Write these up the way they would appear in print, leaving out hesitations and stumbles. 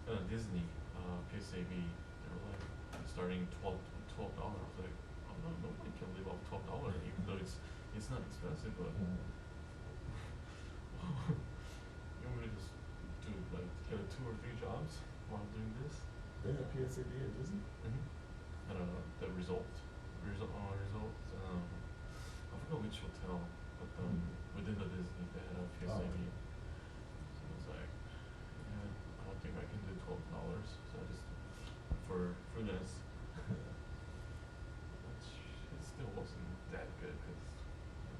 Disney, PSAB, they were like starting $12. I was like, oh no, nobody can live off $12, even though it's not expensive, but you want me to just do like get 2 or 3 jobs while doing this? They have PSAB at Disney? I don't know the results. I forgot which hotel, but within the Disney they had a PSAB. Okay. So I was like, yeah, I don't think I can do $12. So I just for freelance, which it still wasn't that good because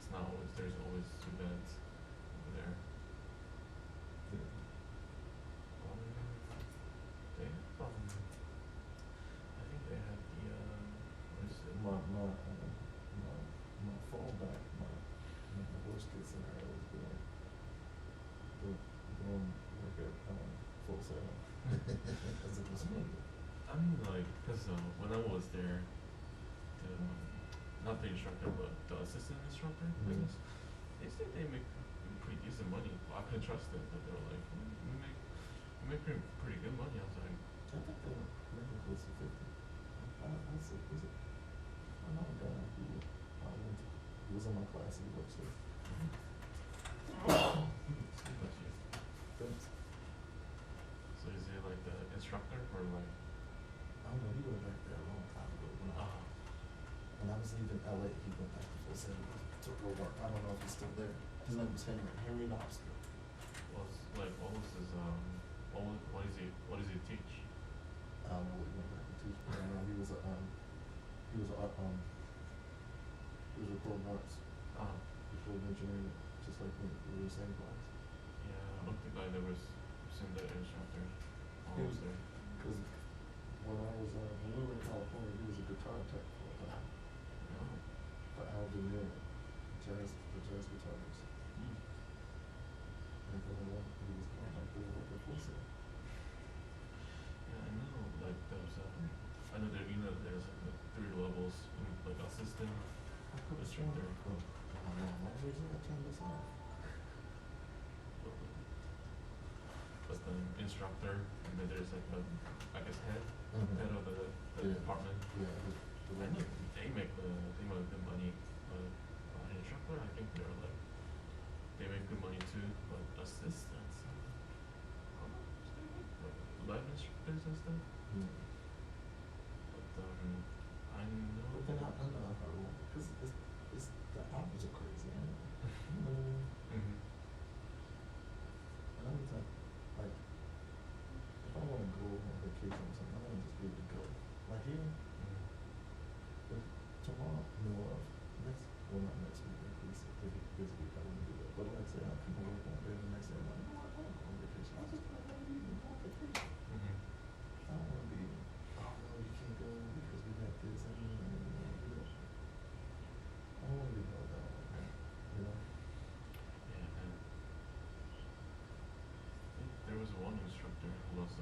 it's not always there's always events over there. Yeah. They have I think they have the what is it? My fallback, my worst case scenario is going work at Full Sail as a instructor. I mean, like, cause when I was there, the not the instructor but the assistant instructor, I guess, they said they make pretty decent money. I couldn't trust them, but they were like, we make pretty good money. I was like, I think they were making close to 50. I know a guy who was in my class, he works there. Thanks. So is he like the instructor or like? I don't know, he went back there a long time ago. When I was leaving LA, he went back to Full Sail to work. I don't know if he's still there. His name was Henry Lobster. What was his what does he teach? I don't know what he went back to teach, but I know he was recording arts. Before engineering, just like when we were the same class. Yeah, I don't think I never seen the instructor. There. Because when we were in California, he was a guitar tech for a time. For Alvin Miller, the jazz guitarist. And then he was going back to work at Full Sail. Yeah, I know. Like those. I know there. There's like the 3 levels, like assistant, instructor. Why did I turn this off? But then instructor, and then there's like a, I guess head of the department. Yeah. I know they make good money, but an instructor, I think they make good money too. But assistants, how much they make? Like 11 instructors and stuff. But I know. But then I know how to because it's the hours are crazy. You know what I mean? And I'm like, if I want to go on vacation or something, I want to just be able to go. Like here, tomorrow, not next week, this week I wouldn't do that. But let's say I can work one day and the next day I'm like, no, I don't want to go on vacation. I just want to leave and go on vacation. I don't want to be, oh no, you can't go because we got this and I don't want to be held down like that, you know? Yeah, and there was one instructor who was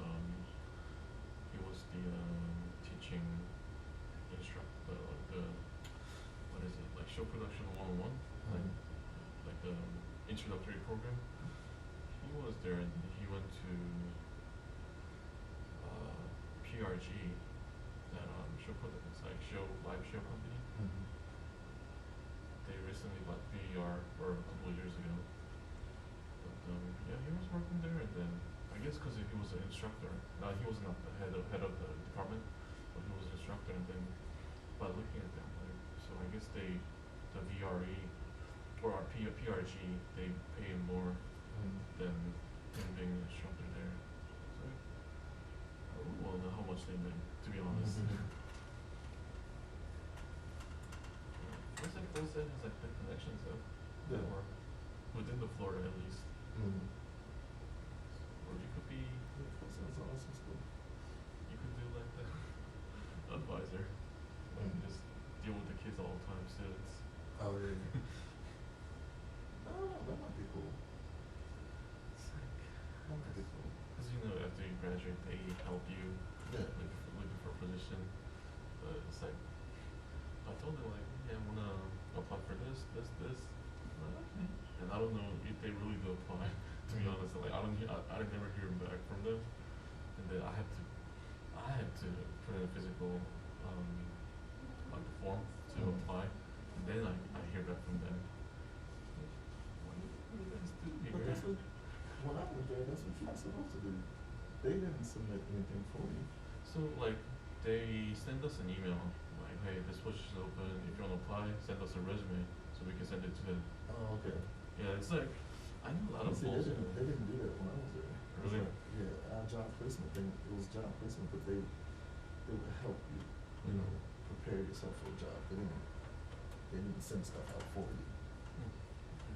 he was the teaching instructor, the what is it, like show production 101, like the introductory program. He was there and he went to PRG, that it's like live show company. They recently bought VER or a couple of years ago. But yeah, he was working there, and then I guess because he was an instructor. He was not the head of the department, but he was an instructor. And then by looking at them, like, so I guess the VRE or our PRG, they pay him more than him being an instructor there. So I don't know how much they make, to be honest. Full Sail has like good connections though. Yeah. Or within the Florida at least. Or you could be. Full Sail's awesome school. You could do like the advisor, like just deal with the kids all the time, students. Oh yeah. No, that might be cool. It's like, That might be cool. because after you graduate, they help you looking for a position. But it's like, I told them like, yeah, I wanna apply for this. Okay. And I don't know if they really do apply. To be honest, like I never hear back from them. And then I had to put in a physical like form to apply, and then I hear back from them. What do you guys do here? But that's what, when I was there, that's what you were supposed to do. They didn't submit anything for you. So like they send us an email like, hey, this position is open. If you want to apply, send us a resume so we can send it to them. Oh, okay. Yeah, it's like I know a lot of See, folks. they didn't do that when I was there. It was Really? like, yeah, our job placement thing, it was job placement, but they would help you, you know, prepare yourself for a job. They didn't send stuff out for you.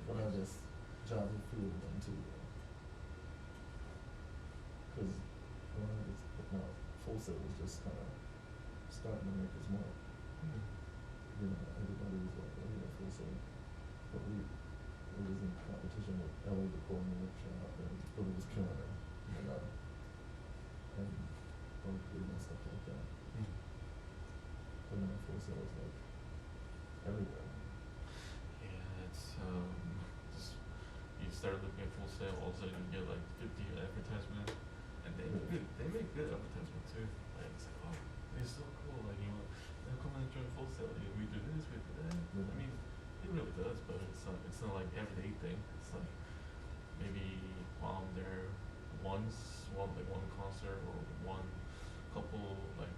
But I guess job and food one too. Because when I was putting out Full Sail was just kind of starting to make its mark. You know, everybody was like, oh yeah, Full Sail. But it was in competition with LA Recording Workshop, but it was killing them, you know, and Berkshire and stuff like that. But then Full Sail was like everywhere. Yeah, it's just you start looking at Full Sail, all of a sudden you get like 50 advertisements, and they make good advertisements too. Like it's like, oh, it's so cool. Like they'll come and join Full Sail. You know, we do this, we do that. Yeah. I mean, it really does, but it's not like everyday thing. It's like maybe while I'm there one concert or one couple like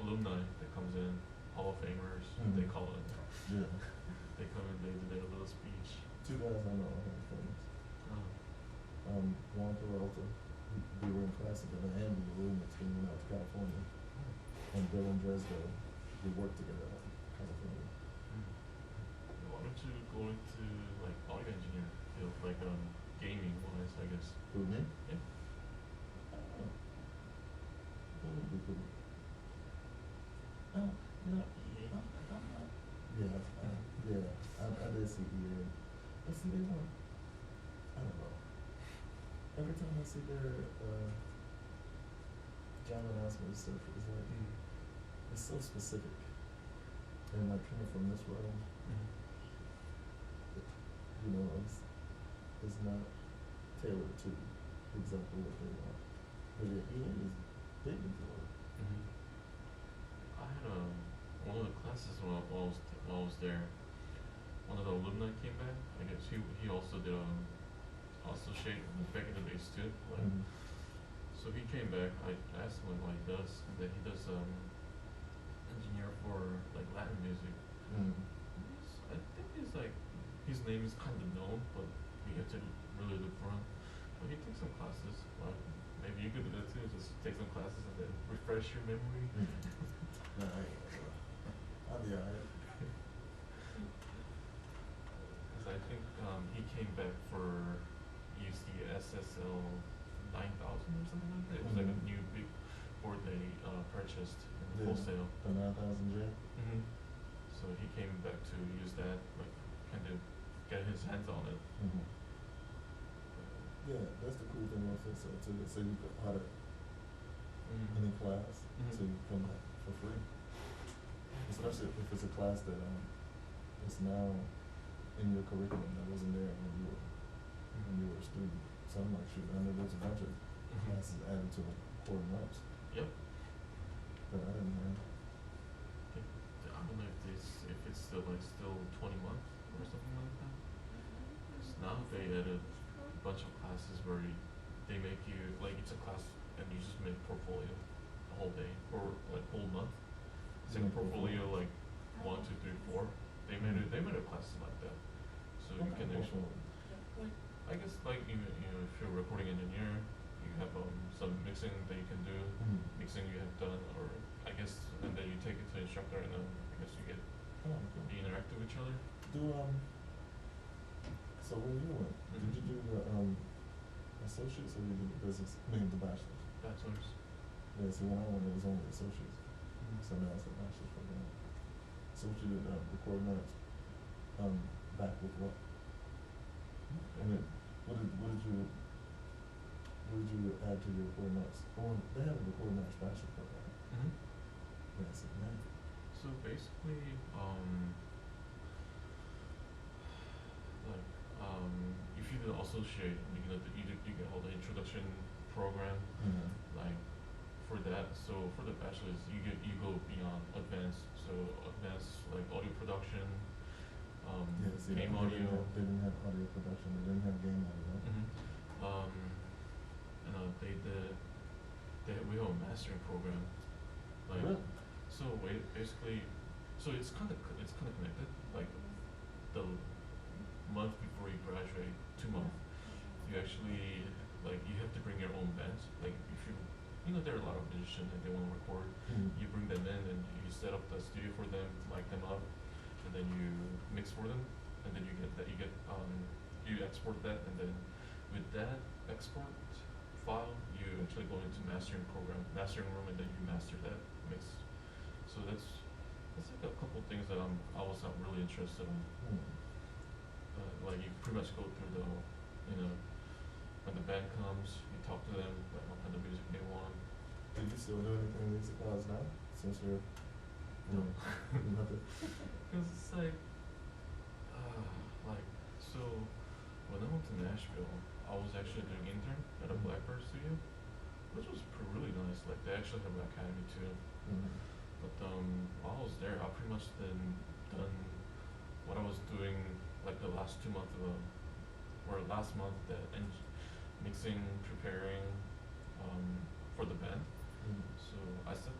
alumni that comes in, Hall of Famers, they call it. Yeah. They come in, they do their little speech. Two guys I know are famous. Oh. Juan Peralta, we were in class together, and we were roommates when we went out to California. And Dylan Dresdo, we worked together in California. Why don't you go into like audio engineer field, like gaming wise, I guess. Who, me? Yeah. That would be cool. You know, I'm not. Yeah, I did see EA. But see, they want, I don't know. Every time I see their job announcement stuff, it's like, it's so specific. And like coming from this realm, you know, it's not tailored to exactly what they want. But yeah, EA is big into it. I had one of the classes while I was there. One of the alumni came back. I guess he also did associate back in the days too. Like, so he came back. I asked him what he does, and then he does engineer for like Latin music. I think he's like his name is kind of known, but we have to really look for him. But he takes some classes. Like maybe you could do that too. Just take some classes and then refresh your memory. Nah, I'll be alright. Because I think he came back for used the SSL 9000 or something like that. It was like a new big board they purchased in Full Sail. The 9000J? So he came back to use that, like kind of get his hands on it. Yeah, that's the cool thing about Full Sail too. So you can audit any class, so you can come back for free. Especially if it's a class that is now in your curriculum that wasn't there when you were a student. So I'm like, shoot, I know there's a bunch of classes added to the core notes. Yep. But I didn't know. I don't know if it's still 20 months or something like that. 'Cause now they added a bunch of classes where they make you like it's a class and you just make portfolio the whole day or like whole month. It's like a portfolio like 1, 2, 3, 4. They made a classes like that, so you can actually like I guess like you know if you're a recording engineer, you have some mixing that you can do, mixing you have done, or I guess and then you take it to the instructor and then I guess you get you interact with each other. So when you went, did you do the associates or did you do the business? I mean the bachelor's. Bachelor's. Yeah, so when I went it was only associates. So now it's a bachelor's program. So what you did record notes, back with what? I mean, what did you add to your record notes? Oh, they have a record notes bachelor's program. Yeah, so man. So basically, if you do associate, you get all the introduction program. Mm-hmm. Like for that, so for the bachelor's, you go beyond advanced. So advanced like audio production, Yeah, see, game they audio. didn't have audio production, they didn't have game audio. Mm-hmm. And we have a mastering program. Like Really? so basically, so it's kind of connected. Like the month before you graduate, 2 months, you actually like you have to bring your own bands. Like if you know there are a lot of musicians and they want to record, Mm-hmm. you bring them in and you set up the studio for them, mic them up, and then you mix for them, and then you you export that, and then with that export file you actually go into mastering room, and then you master that mix. So that's like a couple things that I was not really interested in. Mm-hmm. Like you pretty much go through the, when the band comes, you talk to them, like what kind of music they want. Do you still do anything music wise now? Since you're, nothing? Cause it's like so when I went to Nashville, I was actually doing intern at a Blackbird studio, which was really nice. Like they actually have an academy too. Mm-hmm. But while I was there, I pretty much then done what I was doing like the last 2 months or last month, that mixing, preparing for the band. Mm-hmm. So I set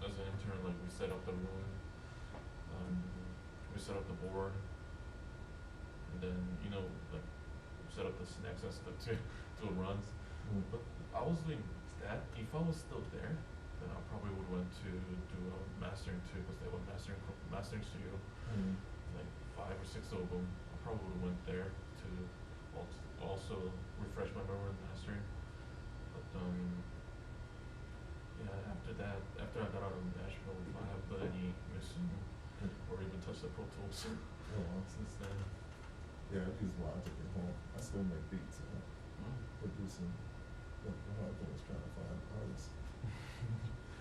as an intern, like we set up the room, we set up the board, and then like set up the snacks and stuff to runs. Mm-hmm. But I was doing that. If I was still there, then I probably would went to do a mastering too, because they have a mastering studio, Mm-hmm. like 5 or 6 of them. I probably would went there to also refresh my memory in mastering. But yeah, after I got out of Nashville, I haven't done any mixing or even touched the Pro Tools Oh, wow. since then. Yeah, I use Logic at home. I still make beats, producing. But the hard thing is trying to find artists.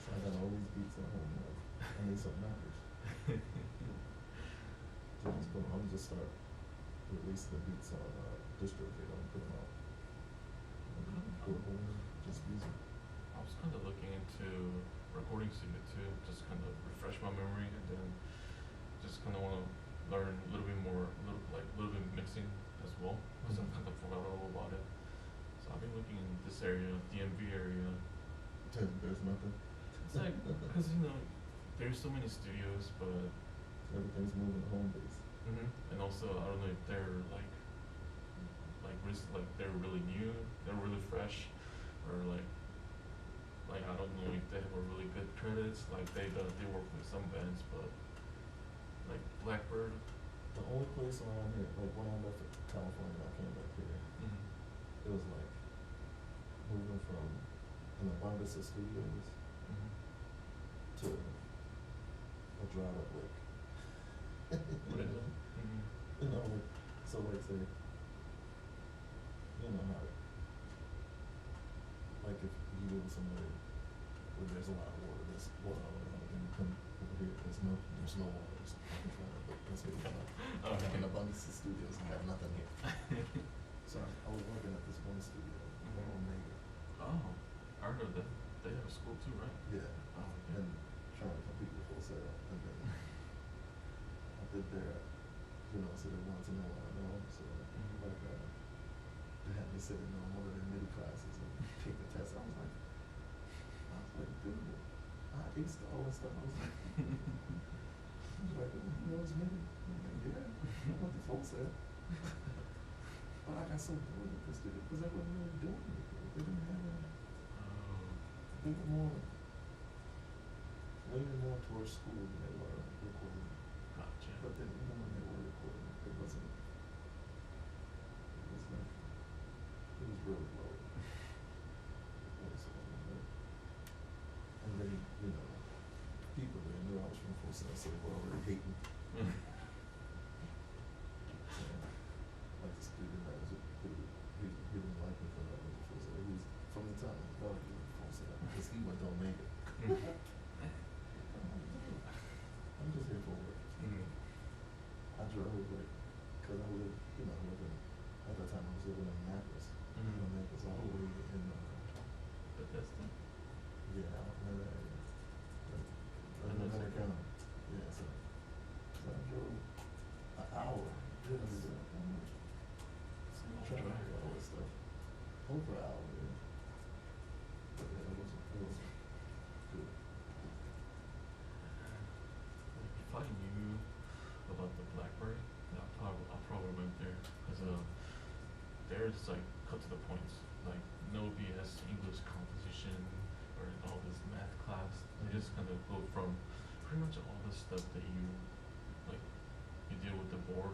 So I got all these beats at home. Like, I need some knockers. I'm just start releasing the beats on DistroKid. I'm putting out. Just music. I was kind of looking into recording studio too, just kind of refresh my memory, and then just kind of want to learn a little bit more, little bit mixing as well, because I kind of forgot all about it. So I've been looking in this area, DMV area. There's nothing. It's like, because there's so many studios, but Everything's moving home base. and also I don't know if they're like they're really new, they're really fresh, or like I don't know if they have a really good credits. Like they work with some bands, but like Blackbird. The only place around here, like when I left California, I came back here. It was like moving from an abundance of studios to a dried up lake. What is it? Like, so like say, how, like if you go with somebody where there's a lot of water, there's water all around, and you come over here, there's no water. That's what you got. Like an abundance of studios and have nothing here. So I was working at this one studio, Omega. Oh, I heard that. They have a school too, right? Yeah. Oh, okay. And trying to compete with Full Sail. And then I did that, so they wanted to know what I know. So they had me sitting on one of their MIDI classes and take the test. I was like, dude, I aced all this stuff. I was like, it's MIDI. I'm like, yeah, I went to Full Sail. But I got so bored with this studio because I wasn't really doing anything. They didn't have any. They were leaning more towards school than they were recording. Gotcha. But then even when they were recording, it was really low. And then, people that knew I was from Full Sail, so they were already hating. So, like the student that was he didn't like me for that was Full Sail. He was from the time he thought he was Full Sail because he went to Omega. I'm just here for work. I drove because I lived, at that time I was living in Annapolis. You know, that was all the way in, Bethesda? yeah, out in that area. Like And that's Nevada okay. County. Yeah, so I drove an hour, literally, to trying to get all this stuff. Over an hour, yeah. But yeah, it wasn't good. Like, if I knew about the BlackBerry, I probably went there, cause there's like cut to the points, like no BS English composition or all this math class. They just kind of go from pretty much all the stuff that you like you deal with the board.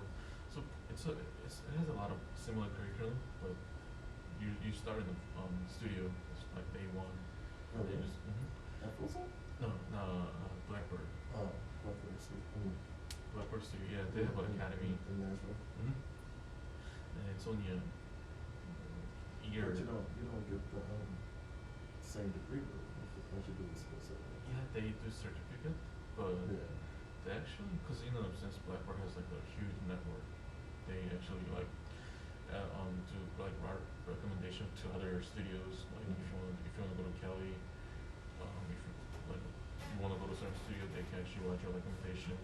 So it has a lot of similar curriculum, but you start in the studio, it's like day one. Oh, They really? just At full time? no Blackbird. Oh, Blackberry City. Blackbird Studio, yeah, they have an academy. In Nashville. And it's only a year. But you don't get the same degree though, once you do the skill set. Yeah, they do certificate, but Yeah. they actually, cause since Blackbird has like a huge network, they actually like do like recommendation to other studios. Like if you wanna go to Kelly, if you wanna go to a certain studio, they can actually write your recommendation.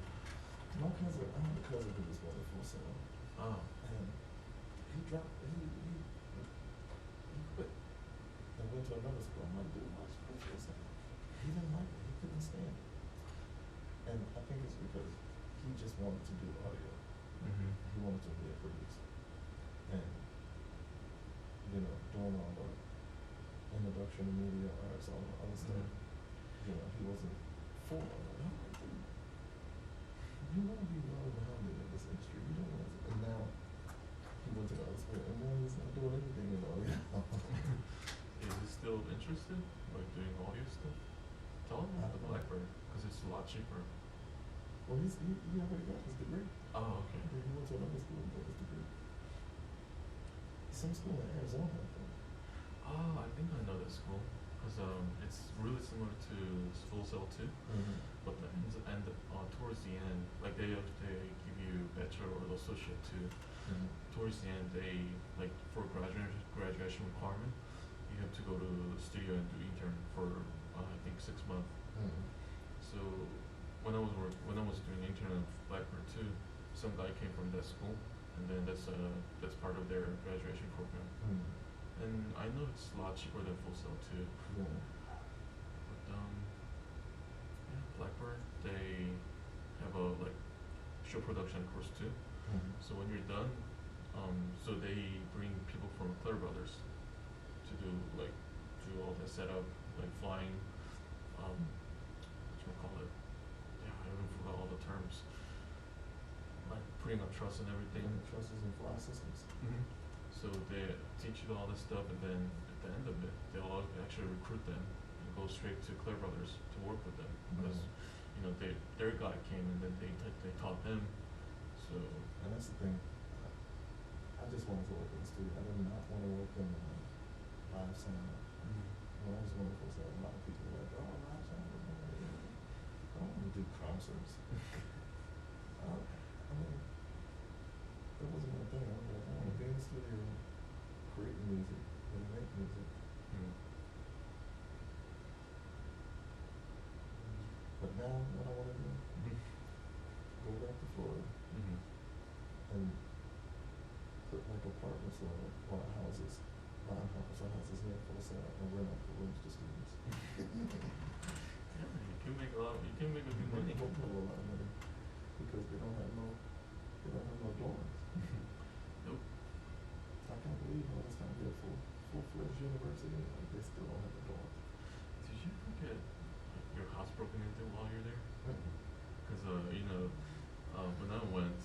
My cousin, I have a cousin who was going to Full Sail, Oh. and he quit and went to another school. I'm like, dude, why'd you quit Full Sail? He didn't like it. He couldn't stand it. And I think it's because he just wanted to do audio. He wanted to be a producer. And, doing all the introduction to media arts, all the other stuff, he wasn't for all of that. I'm like, dude, you want to be well-rounded in this industry. You don't want to. And now he went to the other school, and now he's not doing anything in audio. Is he still interested, like doing audio stuff? Tell him about the Blackbird, cause it's a lot cheaper. Well, he already got his degree. Oh, okay. He went to another school and got his degree. Some school in Arizona, I think. Oh, I think I know that school, cause it's really similar to Full Sail too. But towards the end, like they give you bachelor or associate too. Towards the end, they like for graduation requirement, you have to go to the studio and do intern for I think 6 months. So when I was doing intern at Blackbird too, some guy came from that school, and then that's part of their graduation program. And I know it's a lot cheaper than Full Sail too. Yeah. But yeah, Blackbird, they have a like show production course too. So when you're done, so they bring people from Claire Brothers to do all the setup, like flying, whatchamacallit, yeah, I even forgot all the terms. Like putting up truss and everything. Trusses and fly systems. So they teach you all this stuff, and then at the end of it, they'll actually recruit them and go straight to Claire Brothers to work with them, because their guy came and then they taught them. So And that's the thing. I just wanted to work in the studio. I did not want to work in live sound. When I was going to Full Sail, a lot of people were like, "Oh, live sound." I don't want to do concerts. I mean, that wasn't my thing. I was like, I want to be in the studio, create music, and make music. But now, what I want to do, go back to Florida and put like apartments or houses, buy houses here in Full Sail and rent out the rooms to students. yeah, you can make a good money. They don't pay a lot of money because they don't have no dorms. Nope. I can't believe how it's gonna be a full-fledged university and like, they still don't have a dorm. Did you ever get like, your house broken into while you're there? Cause when I went,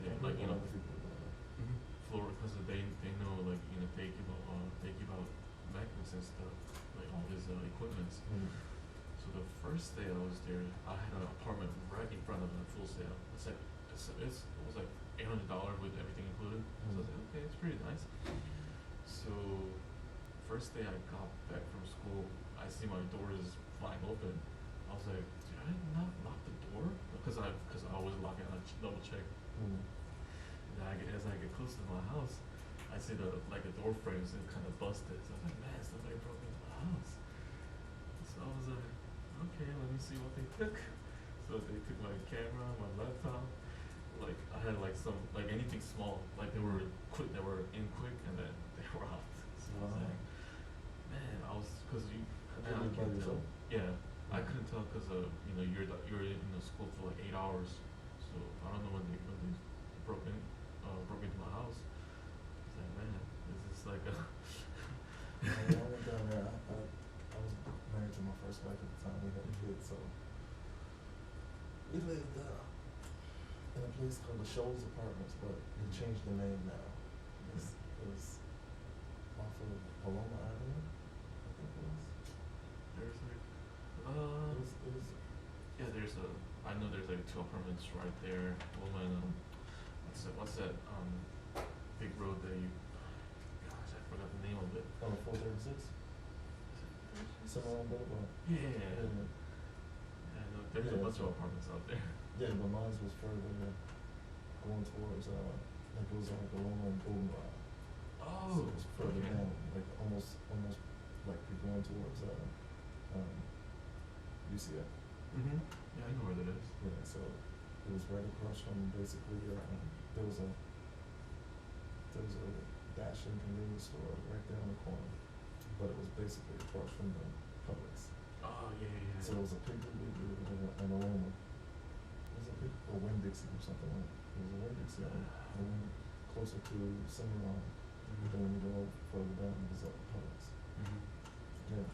they Florida, cause they know like they give out magnets and stuff, like all this equipments. So the first day I was there, I had an apartment right in front of the Full Sail. It was like $800 with everything included. So I was like, okay, it's pretty nice. So first day I got back from school, I see my door is flying open. I was like, did I not lock the door? Because I always lock it, I double check. And as I get close to my house, I I see the door frames and kind of busted. So I was like, man, somebody broke into my house. So I was like, okay, let me see what they took. So they took my camera, my laptop. Like I had like some anything small. Like they were quick. They were in quick, and then they were out. So I was like, man, because you. Did you by yourself? Yeah, I couldn't tell because you're in the school for like 8 hours. So I don't know when they broke into my house. I was like, man, this is like a. I went down there. I was married to my first wife at the time. We had a kid, so we lived in a place called the Shoals Apartments, but it changed the name now. It was off of Paloma Avenue, I think it was. There's like, It was yeah, I know there's like 2 apartments right there. Woman, what's that, big road that gosh, I forgot the name of it. on 436. Cimarron Boulevard. Yeah. I know there's a bunch of apartments out there. Yeah, but mine was further going towards like it was like Paloma and Goldenrod. Oh, So it was further down, like almost like you're going towards UCF. Yeah, I know where that is. Yeah, so it was right across from basically there was a Dash-In convenience store right there on the corner, but it was basically across from the Publix. Oh yeah. So it was a Piggly Wiggly and a Roma. It was a Winn-Dixie or something like that. It was a Winn-Dixie and then closer to Cimarron. Then when you go further down, it was Publix. Yeah,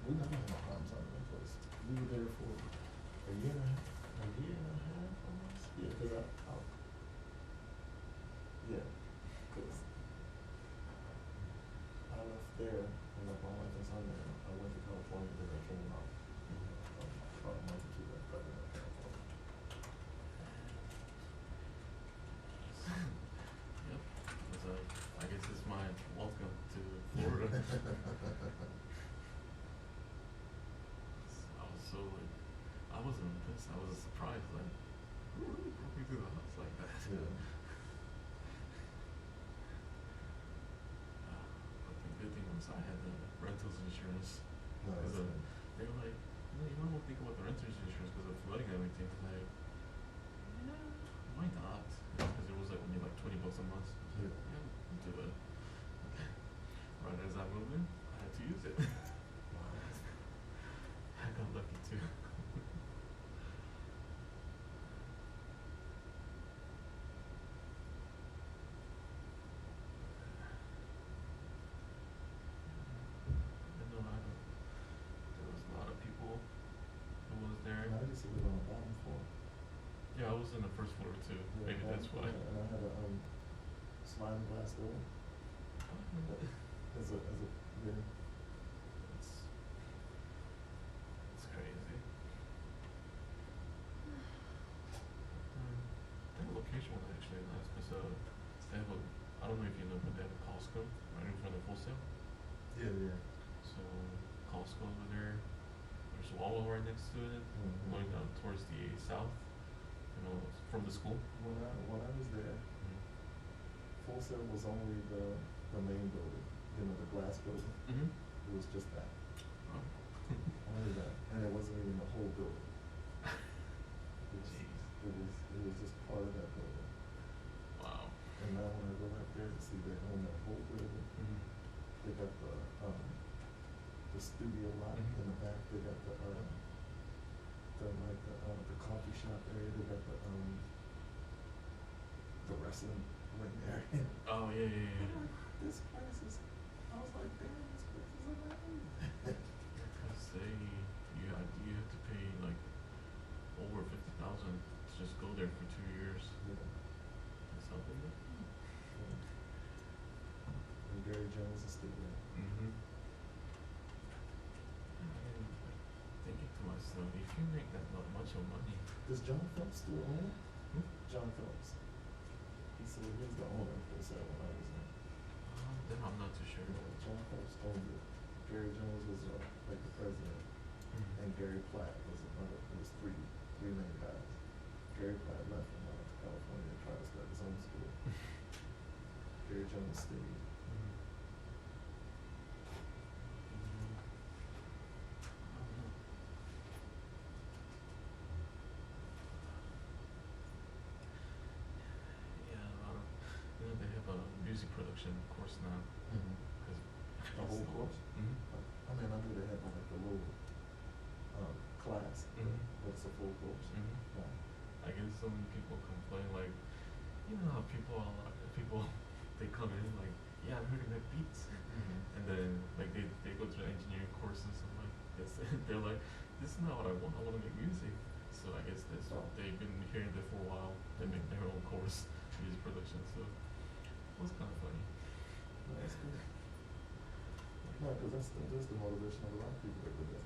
we never had no problems out of that place. We were there for a year and a half almost. Yeah, because I left there and like my wife and son there. I went to California, then I came out about a month or two after I got to California. Yep. I guess it's my welcome to Florida. I was so like, I wasn't pissed. I was surprised. Like, who really broke into the house like that? Yeah. But the good thing was I had the rentals insurance. No, that's good. They were like, no, you might want to think about the renters insurance because of flooding and everything. I was like, yeah, why not? Because it was like only like $20 a month. Yeah. Yeah, do it. Right as I moved in, I had to use it. I got lucky too. There was a lot of people who was there. And I used to live on the bottom floor. Yeah, I was in the first floor too. Yeah, Maybe that's why. And I had a sliding glass door. As a yeah. It's crazy. That location was actually nice because they have I don't know if you know, but they have a Costco right in front of Full Sail. Yeah. So Costco over there. There's Walmart right next to it, going down towards the south. From the school. When I was there, Full Sail was only the main building, the glass building. It was just that. Oh. Only that, and it wasn't even the whole building. Jeez. It was just part of that building. Wow. And now when I go back there to see they own that whole building, they got the studio lot in the back. They got the coffee shop area. They got the wrestling ring area. Oh yeah. I'm like, this place is. I was like, damn, this place is amazing. Because you have to pay like over $50,000 to just go there for 2 years. Yeah. That's something. And Gary Jones is still there. Thinking to myself, if you make that much of money. Does John Phelps still own it? John Phelps. He's the owner of Full Sail when I was there. Then I'm not too sure. Yeah, John Phelps owned it. Gary Jones was like the president, and Gary Platt was another. It was three main guys. Gary Platt left and went to California and tried to start his own school. Secretary General State. Mm-hmm. Yeah, a lot of, they have a music production course now. Mm-hmm. A whole course? Mm-hmm. I mean, I knew they had like a little class, Mhm. but it's a full course. Mhm. Wow. I guess some people complain like, you know how people they come in like, yeah, I'm here to make beats, Mm-hmm. and then like they go through engineering courses and like yes, they're like, this is not what I want. I want to make music. So I guess they've been hearing that for a while. They make their own course, music production. So it was kind of funny. No, that's good. No, because that's the motivation of a lot of people every day.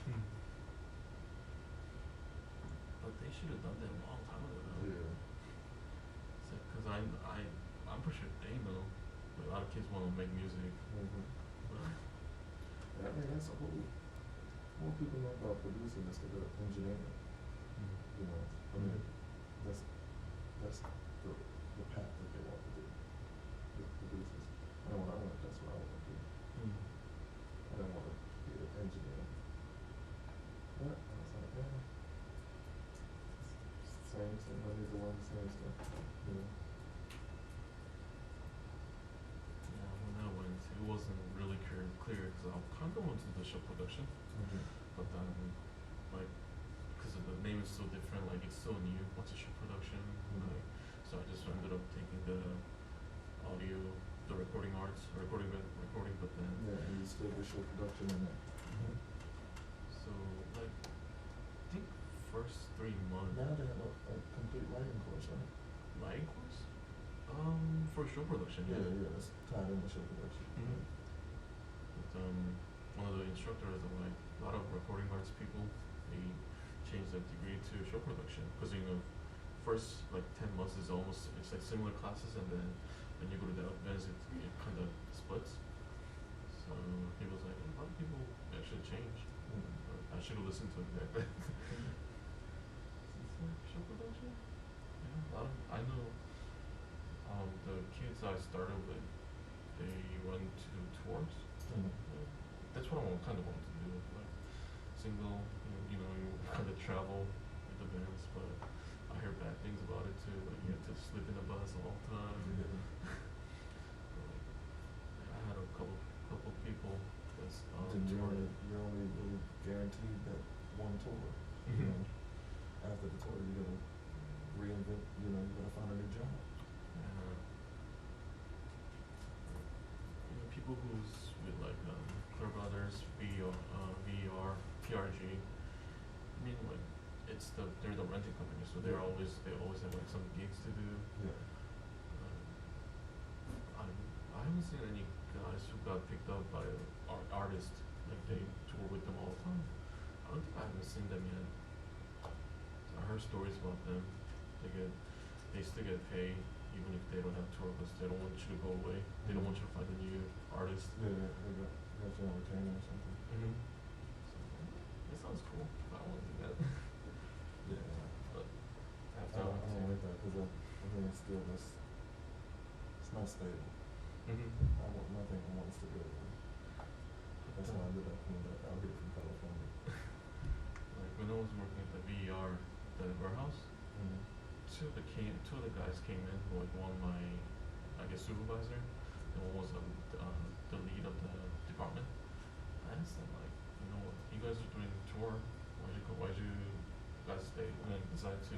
Hmm. But they should have done that a long time ago. Though. Yeah. So, cause I'm pretty sure they know. But a lot of kids want to make music. Mm-hmm. But, Yeah, I mean, that's a whole, more people know about producing instead of engineering, you know, I mean, that's the path that they want to do, the producers. I know when I went, that's what I want to do. Mm. I didn't want to be an engineer. But I was like, yeah, same, I need to learn the same stuff, you know. Yeah, when I went, it wasn't really clear because I kind of went to the show production, Mm-hmm. but then like because the name is so different, like it's so new. What's a show production? Mhm. Like, so I just ended up taking the audio, the recording arts, recording, but then. Yeah, and you still get show production in that. Mhm. So like, I think first 3 months. Now they have a complete writing course, right? Lighting course? For show production. Yeah, yeah, it's tied into show production. Mhm. But one of the instructors, like a lot of recording arts people, they changed their degree to show production because first like 10 months is it's like similar classes, and then when you go to the advanced, it kind of splits. So he was like, a lot of people actually change. Mm-hmm. I should have listened to him there. Mm-hmm. It's like show production. Yeah, a lot of I know. The kids I started with, they run to tours. Mm-hmm. That's what I kind of want to do, like single, you kind of travel with the bands, but I hear bad things about it too, like you have to sleep in the bus all the time. Yeah. I had a couple people that's Then touring. you're only really guaranteed that one tour. You Mhm. know, after the tour, you gotta reinvent. You know, you gotta find a new job. People who's with like Clear Brothers, VER, PRG. I mean, like they're the renting company, so they always have like some gigs to do. Yeah. I haven't seen any guys who got picked up by artists, like they tour with them all the time. I haven't seen them yet. I heard stories about them. They still get paid even if they don't have tour because they don't want you to go away. They don't want you to find a new artist. Yeah, they got you on retainer or something. Mm-hmm. So, that sounds cool. I want to do that. Yeah. But I have I to. don't like that because I think it's still it's not stable. Mm-hmm. Nothing I want stability. That's why I ended up coming back out here from California. Like when I was working at the VER, the warehouse, Mm-hmm. two of the guys came in, like one my, I guess supervisor, and one was the lead of the department. I asked them like, you guys are doing a tour, why'd you guys stay and then decide to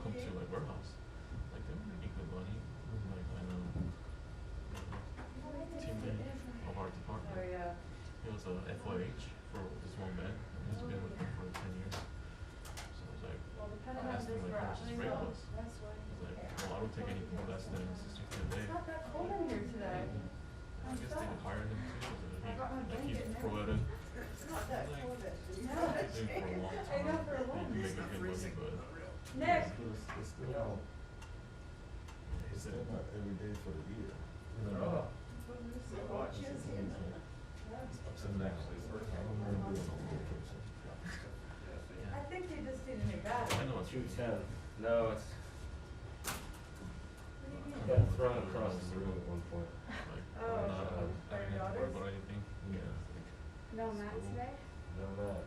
come to like warehouse? Like they were making good money. Mm-hmm. Like I know teammate of our department. Oh, yeah. He was a FYH for this one band, and he's been with them for 10 years. So I was like, Well, depending I on asked him this like how much route, his rate was. that's why. He's like, well, I don't take anything less than $60 a day. It's not that cold in here today. I guess they could hire him too. I brought my Like he's blanket and pro at everything. it. It's not that Like, cold. He's No, been it's doing it for a long I know time. for a He long can make time. good money, but Nick. It's still not. he It's said, still not every day for the year. You know. Watches here. Ups and downs. I don't remember doing on vacation. I yeah. think they just need a new battery. I know it's 210. No, it's What do you mean? got thrown across the room at one point. Like, Oh, not, by I your didn't have to worry daughters? about anything. Yeah. No Matt So- today? No, that.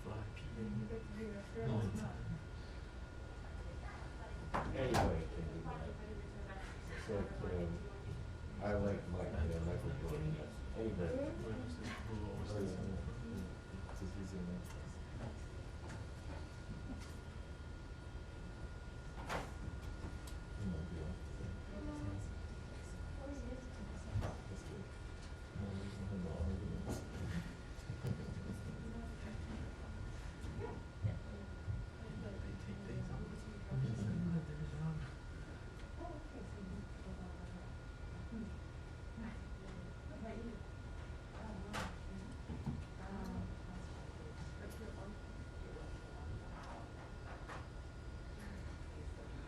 Fly Did you get to be with her No. last night? Anybody can do that. It's like, I like Michael Jordan. Anybody. Who always Oh, says yeah, that? yeah. It's just easy enough. You might be off today. That's good. No reason to have no arguments. They take days off. Just say, "You did a job."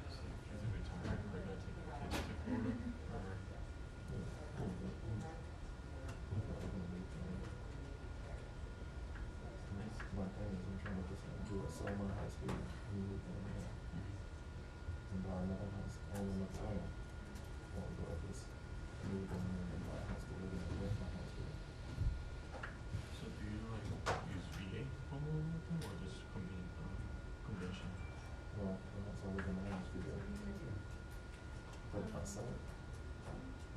So if you're retired, are you gonna take your kids to Florida, or? Nice. My thing is I'm trying to just do a summer high school and move down there and buy another house all in the summer. Or go up this, move down there and buy a high school, live in a rent my high school. So do you like use VA home loan with them, or just convention? Well, that's all we're gonna ask you to. But if I sell it,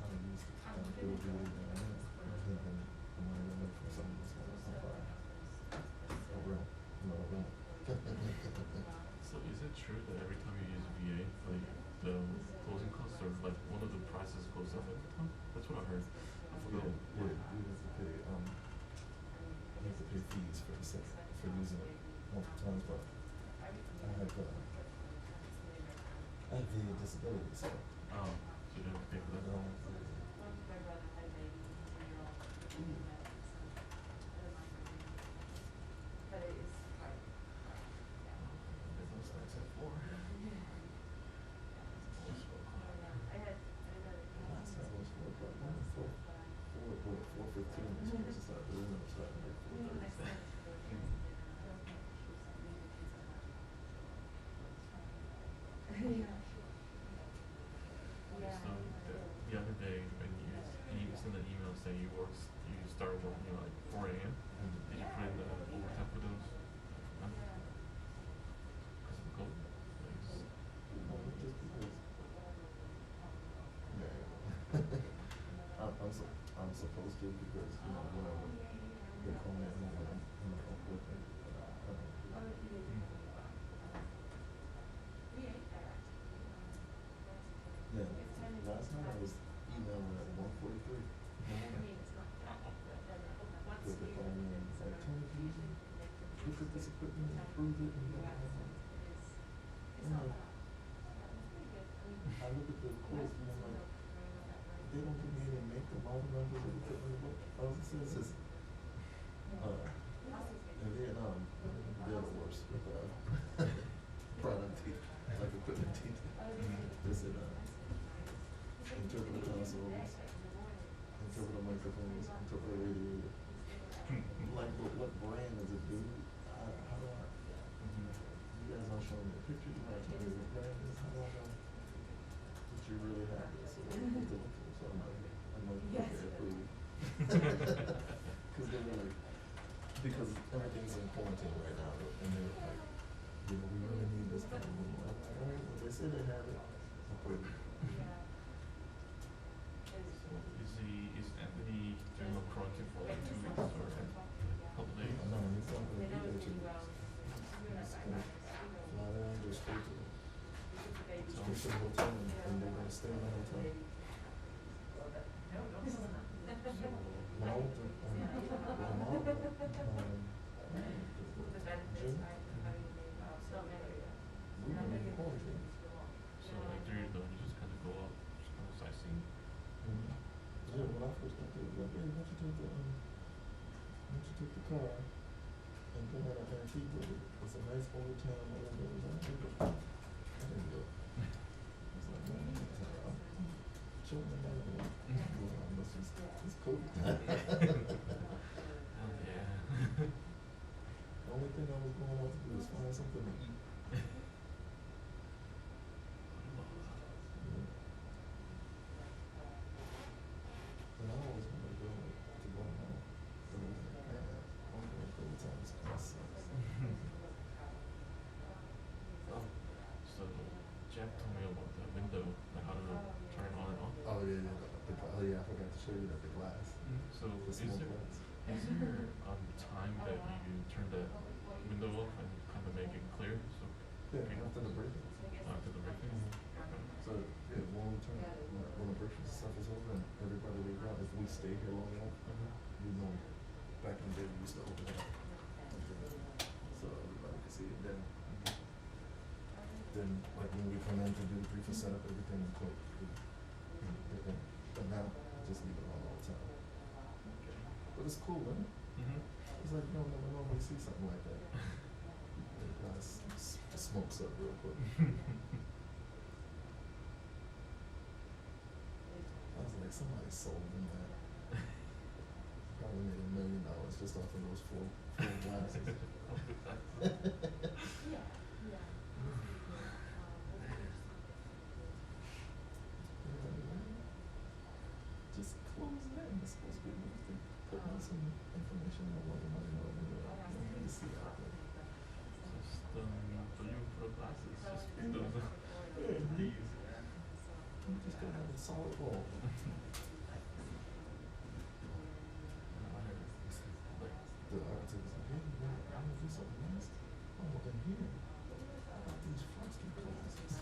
I'll use it, I'll do it really down there. And then the money I make from selling this one, I'll buy a rent, another rent. So is it true that every time you use VA, like the closing costs or like one of the prices goes up every time? That's what I heard. I forgot. Yeah, you have to pay, you have to pay fees for the set, for using it multiple times, but I have the disability, so Oh, so you don't have to pay for I that. don't have to. Business starts at 4. Always 4 o'clock. Last time was 4 o'clock, no, 4:15, we're supposed to start, but we ended up starting like 4:30. So the other day when you sent an email saying you started working at like 4 a.m. Did you put in the overtime for those? No? Because of the cold? Like, Just because. Yeah. I'm supposed to because, you know, whenever they call me at home and I'm up with it. Yeah, last night I was emailing at 1:43 in the morning. Because they called me and like, Tony, can you look at this equipment and approve it? And blah, blah, blah. I'm like, I look at the quote and I'm like, they don't give me any make the model numbers of the equipment. All it says is, in Vietnam, they're the worst with product teeth, like equipment teeth. They said, interpreter consoles, interpreter microphones, interpreter radiator. Like, what brand is it, dude? How do I? You guys aren't showing me a picture. You're not telling me what brand it is. How do I know that you really have this? So I'm like, Yes. okay, approved. Because they were like, because everything's in quarantine right now, and they're like, you know, we really need this kind of movie. I'm like, all right, well, they say they have it. Approved. So is Anthony doing a quarantine for like 2 weeks or a couple days? No, he's not gonna be there 2 weeks. He's gonna fly down, go straight to the hotel, and they're gonna stay in the hotel. My old, Jim, we were in quarantine. So like during the you just kind of go out, just kind of sightseeing. Yeah, when I first got there, it was like, hey, why don't you take the car and go on an antique with it? It's a nice old town, whatever. I didn't go. I was like, man, I'm chilling in my room. Well, it's cool. Oh yeah. The only thing I was going out to do is find something to eat. So The is small there plants. time that you turn that window off and kind of make it clear? So Yeah, okay. after the break. After the briefing. So, yeah, when we turn, when the breakfast stuff is over and everybody leaves out, if we stay here long enough, you know, back in the day, we used to open it up. So everybody could see it. Then like when we come in to do the breakfast setup, everything is quick. Everything. But now, just leave it on all the time. But it's cool, man. It's like, you don't never normally see something like that. It smokes up real quick. I was like, somebody sold them that. Probably made $1 million just off of those four glasses. Just close it in. It's supposed to be moving. Put in some information on what you might know. You don't need to see out there. Just don't even put up glasses. Just Yeah. those. Yeah, These. You just gotta have a solid wall. The architect was like, hey, man, I'm gonna do something nice. Oh, in here, I got these frosty glasses.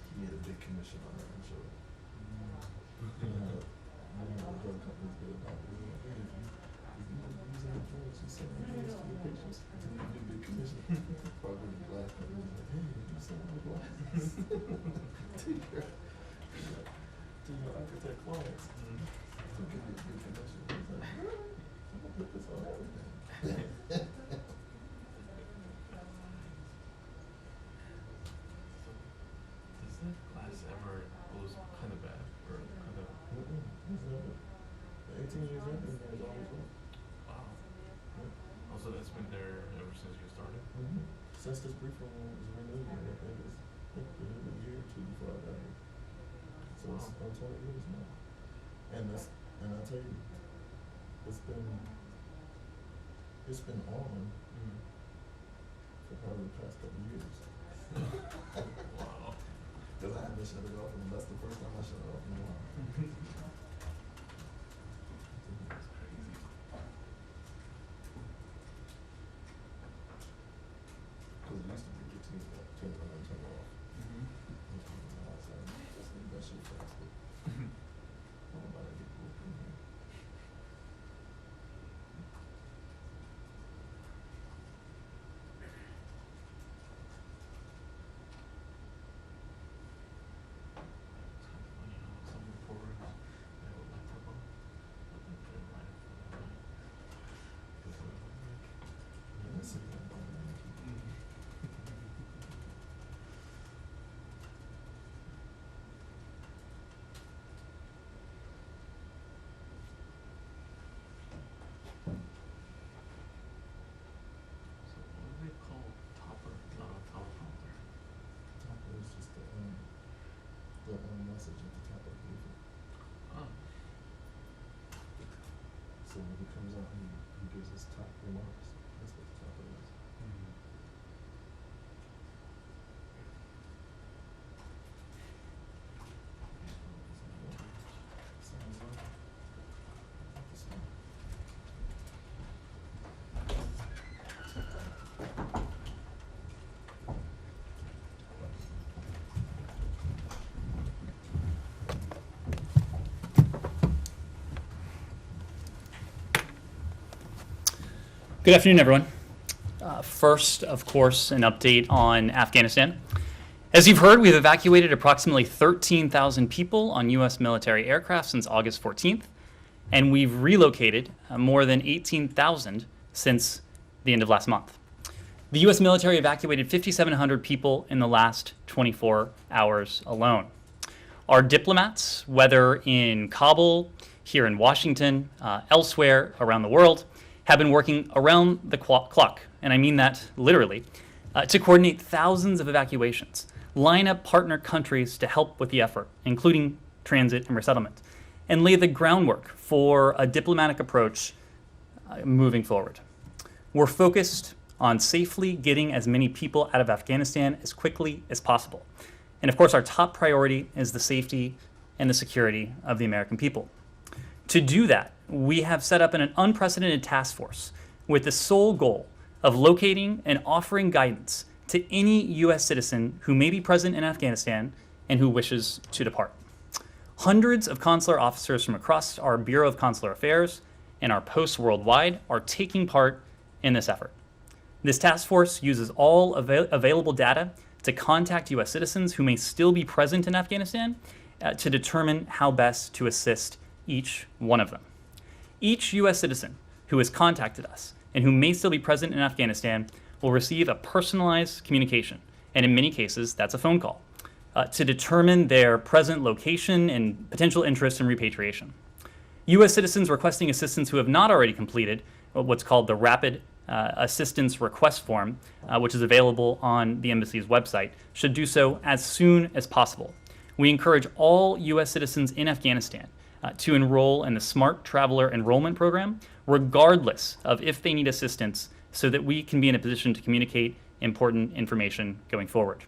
He made a big commission on that, I'm sure. The drug companies get about it. They're like, hey, if you use any drugs, you sell any drugs to your patients, you get a big commission. Probably the glass company was like, hey, if you sell my glasses to your architect clients, they'll give you a big commission. He's like, really? I'm gonna put this on everything. Does that glass ever goes kind of bad or kind of? He's never, 18 years in, he's always worked. Wow. Also, that's been there ever since you started. Since this briefing was renewed, I think it's renewed a year or two before I got here. So it's Wow. about 20 years now. And I'll tell you, it's been on for probably the past couple of years. Wow. Because I haven't shut it off, and that's the first time I shut it off in a while. That's crazy. Because it used to be routine, like turn it on and turn it off. Now it's like, just leave that shit faster. I don't know how to get cool in here. It's kind of funny how some reporters they have a laptop on, but they put it right in front of them. Yeah, that's it. So what do they call topper? Not a teleprompter. Top is just the message at the top of the briefing. Oh. So when he comes out, he gives his top remarks. That's what the top is. Sounds like the same. Good afternoon, everyone. First, of course, an update on Afghanistan. As you've heard, we've evacuated approximately 13,000 people on U.S. military aircraft since August 14th, and we've relocated more than 18,000 since the end of last month. The U.S. military evacuated 5,700 people in the last 24 hours alone. Our diplomats, whether in Kabul, here in Washington, elsewhere around the world, have been working around the clock, and I mean that literally, to coordinate thousands of evacuations, line up partner countries to help with the effort, including transit and resettlement, and lay the groundwork for a diplomatic approach moving forward. We're focused on safely getting as many people out of Afghanistan as quickly as possible. And of course, our top priority is the safety and the security of the American people. To do that, we have set up an unprecedented task force with the sole goal of locating and offering guidance to any U.S. citizen who may be present in Afghanistan and who wishes to depart. Hundreds of consular officers from across our Bureau of Consular Affairs and our posts worldwide are taking part in this effort. This task force uses all available data to contact U.S. citizens who may still be present in Afghanistan to determine how best to assist each one of them. Each U.S. citizen who has contacted us and who may still be present in Afghanistan will receive a personalized communication, and in many cases, that's a phone call, to determine their present location and potential interest in repatriation. U.S. citizens requesting assistance who have not already completed what's called the Rapid Assistance Request Form, which is available on the embassy's website, should do so as soon as possible. We encourage all U.S. citizens in Afghanistan to enroll in the Smart Traveler Enrollment Program, regardless of if they need assistance, so that we can be in a position to communicate important information going forward.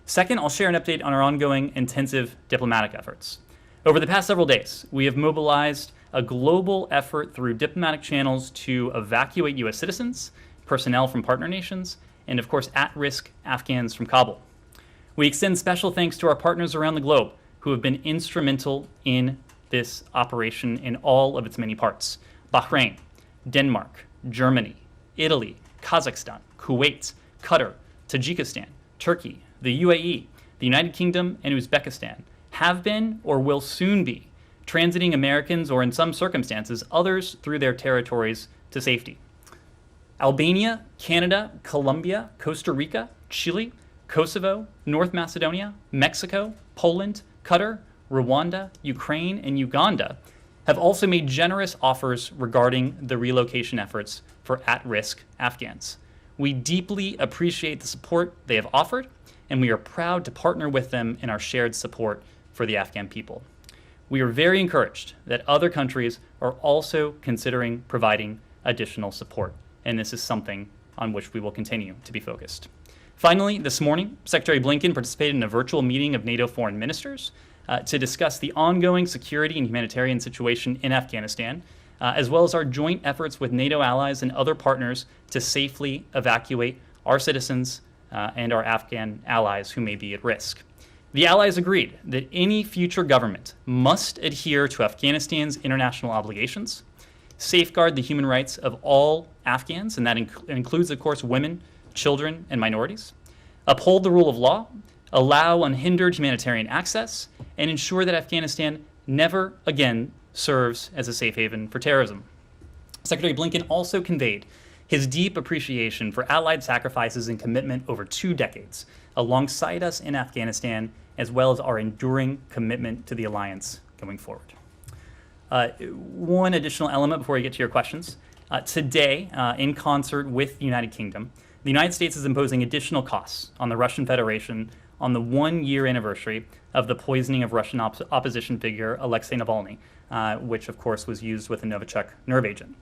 Second, I'll share an update on our ongoing intensive diplomatic efforts. Over the past several days, we have mobilized a global effort through diplomatic channels to evacuate U.S. citizens, personnel from partner nations, and of course at-risk Afghans from Kabul. We extend special thanks to our partners around the globe who have been instrumental in this operation in all of its many parts. Bahrain, Denmark, Germany, Italy, Kazakhstan, Kuwait, Qatar, Tajikistan, Turkey, the UAE, the United Kingdom, and Uzbekistan have been or will soon be transiting Americans, or in some circumstances, others through their territories to safety. Albania, Canada, Colombia, Costa Rica, Chile, Kosovo, North Macedonia, Mexico, Poland, Qatar, Rwanda, Ukraine, and Uganda have also made generous offers regarding the relocation efforts for at-risk Afghans. We deeply appreciate the support they have offered, and we are proud to partner with them in our shared support for the Afghan people. We are very encouraged that other countries are also considering providing additional support, and this is something on which we will continue to be focused. Finally, this morning, Secretary Blinken participated in a virtual meeting of NATO foreign ministers to discuss the ongoing security and humanitarian situation in Afghanistan, as well as our joint efforts with NATO allies and other partners to safely evacuate our citizens and our Afghan allies who may be at risk. The allies agreed that any future government must adhere to Afghanistan's international obligations, safeguard the human rights of all Afghans, and that includes, of course, women, children, and minorities, uphold the rule of law, allow unhindered humanitarian access, and ensure that Afghanistan never again serves as a safe haven for terrorism. Secretary Blinken also conveyed his deep appreciation for Allied sacrifices and commitment over 2 decades alongside us in Afghanistan, as well as our enduring commitment to the alliance going forward. One additional element before we get to your questions. Today, in concert with the United Kingdom, the United States is imposing additional costs on the Russian Federation on the 1-year anniversary of the poisoning of Russian opposition figure Alexei Navalny, which of course was used with a Novichok nerve agent.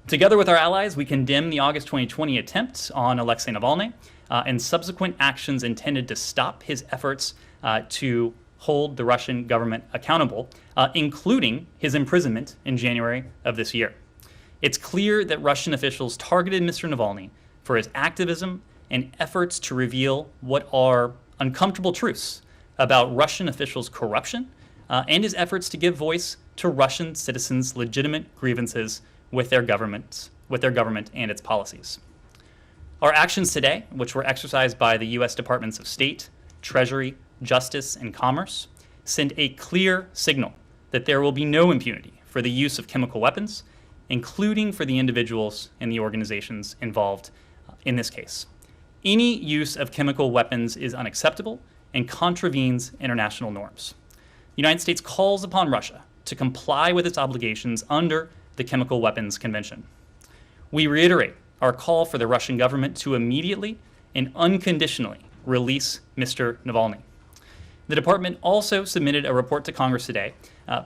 Together with our allies, we condemn the August 2020 attempt on Alexei Navalny and subsequent actions intended to stop his efforts to hold the Russian government accountable, including his imprisonment in January of this year. It's clear that Russian officials targeted Mr. Navalny for his activism and efforts to reveal what are uncomfortable truths about Russian officials' corruption and his efforts to give voice to Russian citizens' legitimate grievances with their government and its policies. Our actions today, which were exercised by the U.S. Departments of State, Treasury, Justice, and Commerce, send a clear signal that there will be no impunity for the use of chemical weapons, including for the individuals and the organizations involved in this case. Any use of chemical weapons is unacceptable and contravenes international norms. The United States calls upon Russia to comply with its obligations under the Chemical Weapons Convention. We reiterate our call for the Russian government to immediately and unconditionally release Mr. Navalny. The department also submitted a report to Congress today,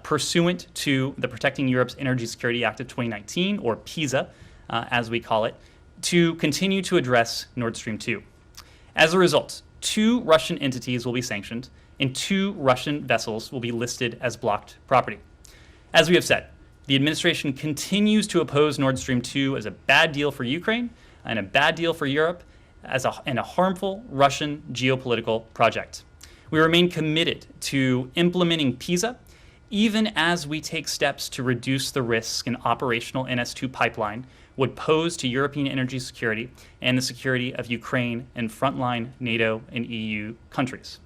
pursuant to the Protecting Europe's Energy Security Act of 2019, or PISA, as we call it, to continue to address Nord Stream 2. As a result, 2 Russian entities will be sanctioned, and 2 Russian vessels will be listed as blocked property. As we have said, the administration continues to oppose Nord Stream 2 as a bad deal for Ukraine and a bad deal for Europe and a harmful Russian geopolitical project. We remain committed to implementing PISA, even as we take steps to reduce the risk an operational NS2 pipeline would pose to European energy security and the security of Ukraine and frontline NATO and EU countries.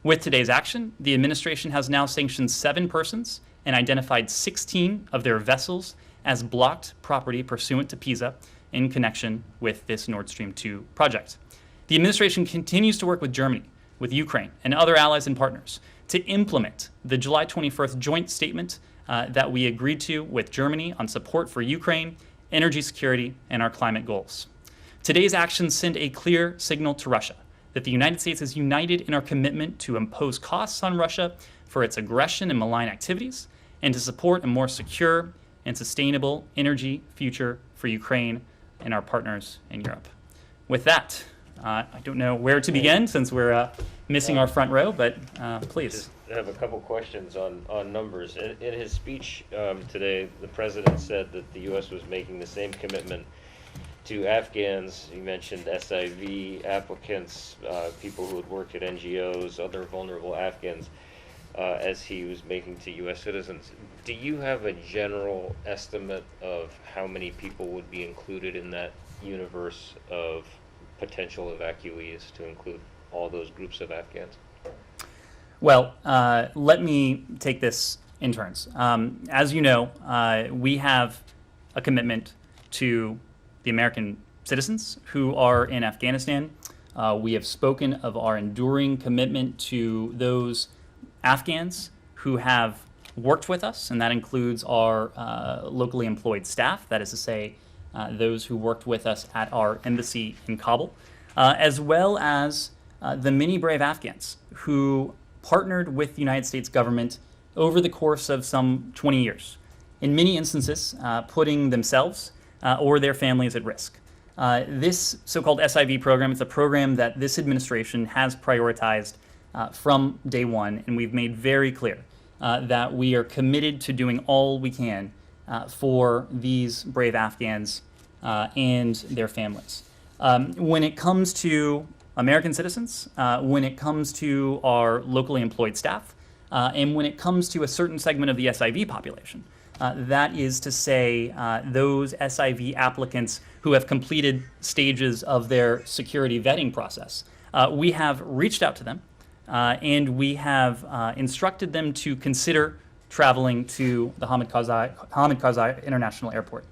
With today's action, the administration has now sanctioned 7 persons and identified 16 of their vessels as blocked property pursuant to PISA in connection with this Nord Stream 2 project. The administration continues to work with Germany, with Ukraine, and other allies and partners to implement the July 21st joint statement that we agreed to with Germany on support for Ukraine, energy security, and our climate goals. Today's actions send a clear signal to Russia that the United States is united in our commitment to impose costs on Russia for its aggression and malign activities, and to support a more secure and sustainable energy future for Ukraine and our partners in Europe. With that, I don't know where to begin since we're missing our front row, but please. Just have a couple questions on numbers. In his speech today, the president said that the U.S. was making the same commitment to Afghans. He mentioned SIV applicants, people who had worked at NGOs, other vulnerable Afghans, as he was making to U.S. citizens. Do you have a general estimate of how many people would be included in that universe of potential evacuees to include all those groups of Afghans? Well, let me take this in turns. As you know, we have a commitment to the American citizens who are in Afghanistan. We have spoken of our enduring commitment to those Afghans who have worked with us, and that includes our locally employed staff, that is to say, those who worked with us at our embassy in Kabul, as well as the many brave Afghans who partnered with the United States government over the course of some 20 years, in many instances putting themselves or their families at risk. This so-called SIV program is a program that this administration has prioritized from day one, and we've made very clear that we are committed to doing all we can for these brave Afghans and their families. When it comes to American citizens, when it comes to our locally employed staff, and when it comes to a certain segment of the SIV population, that is to say those SIV applicants who have completed stages of their security vetting process, we have reached out to them and we have instructed them to consider traveling to the Hamid Karzai International Airport.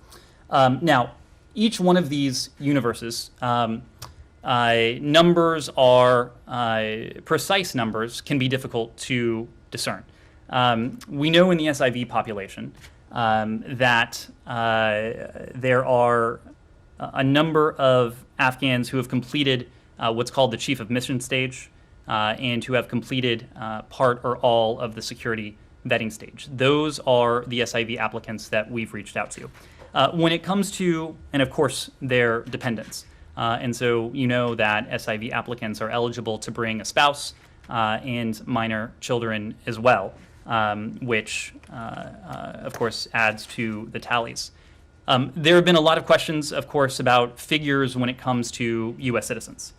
Now, each one of these universes, numbers are, precise numbers can be difficult to discern. We know in the SIV population that there are a number of Afghans who have completed what's called the Chief of Mission stage and who have completed part or all of the security vetting stage. Those are the SIV applicants that we've reached out to. When it comes to, and of course, their dependents. And so you know that SIV applicants are eligible to bring a spouse and minor children as well, which of course adds to the tallies. There have been a lot of questions, of course, about figures when it comes to U.S. citizens.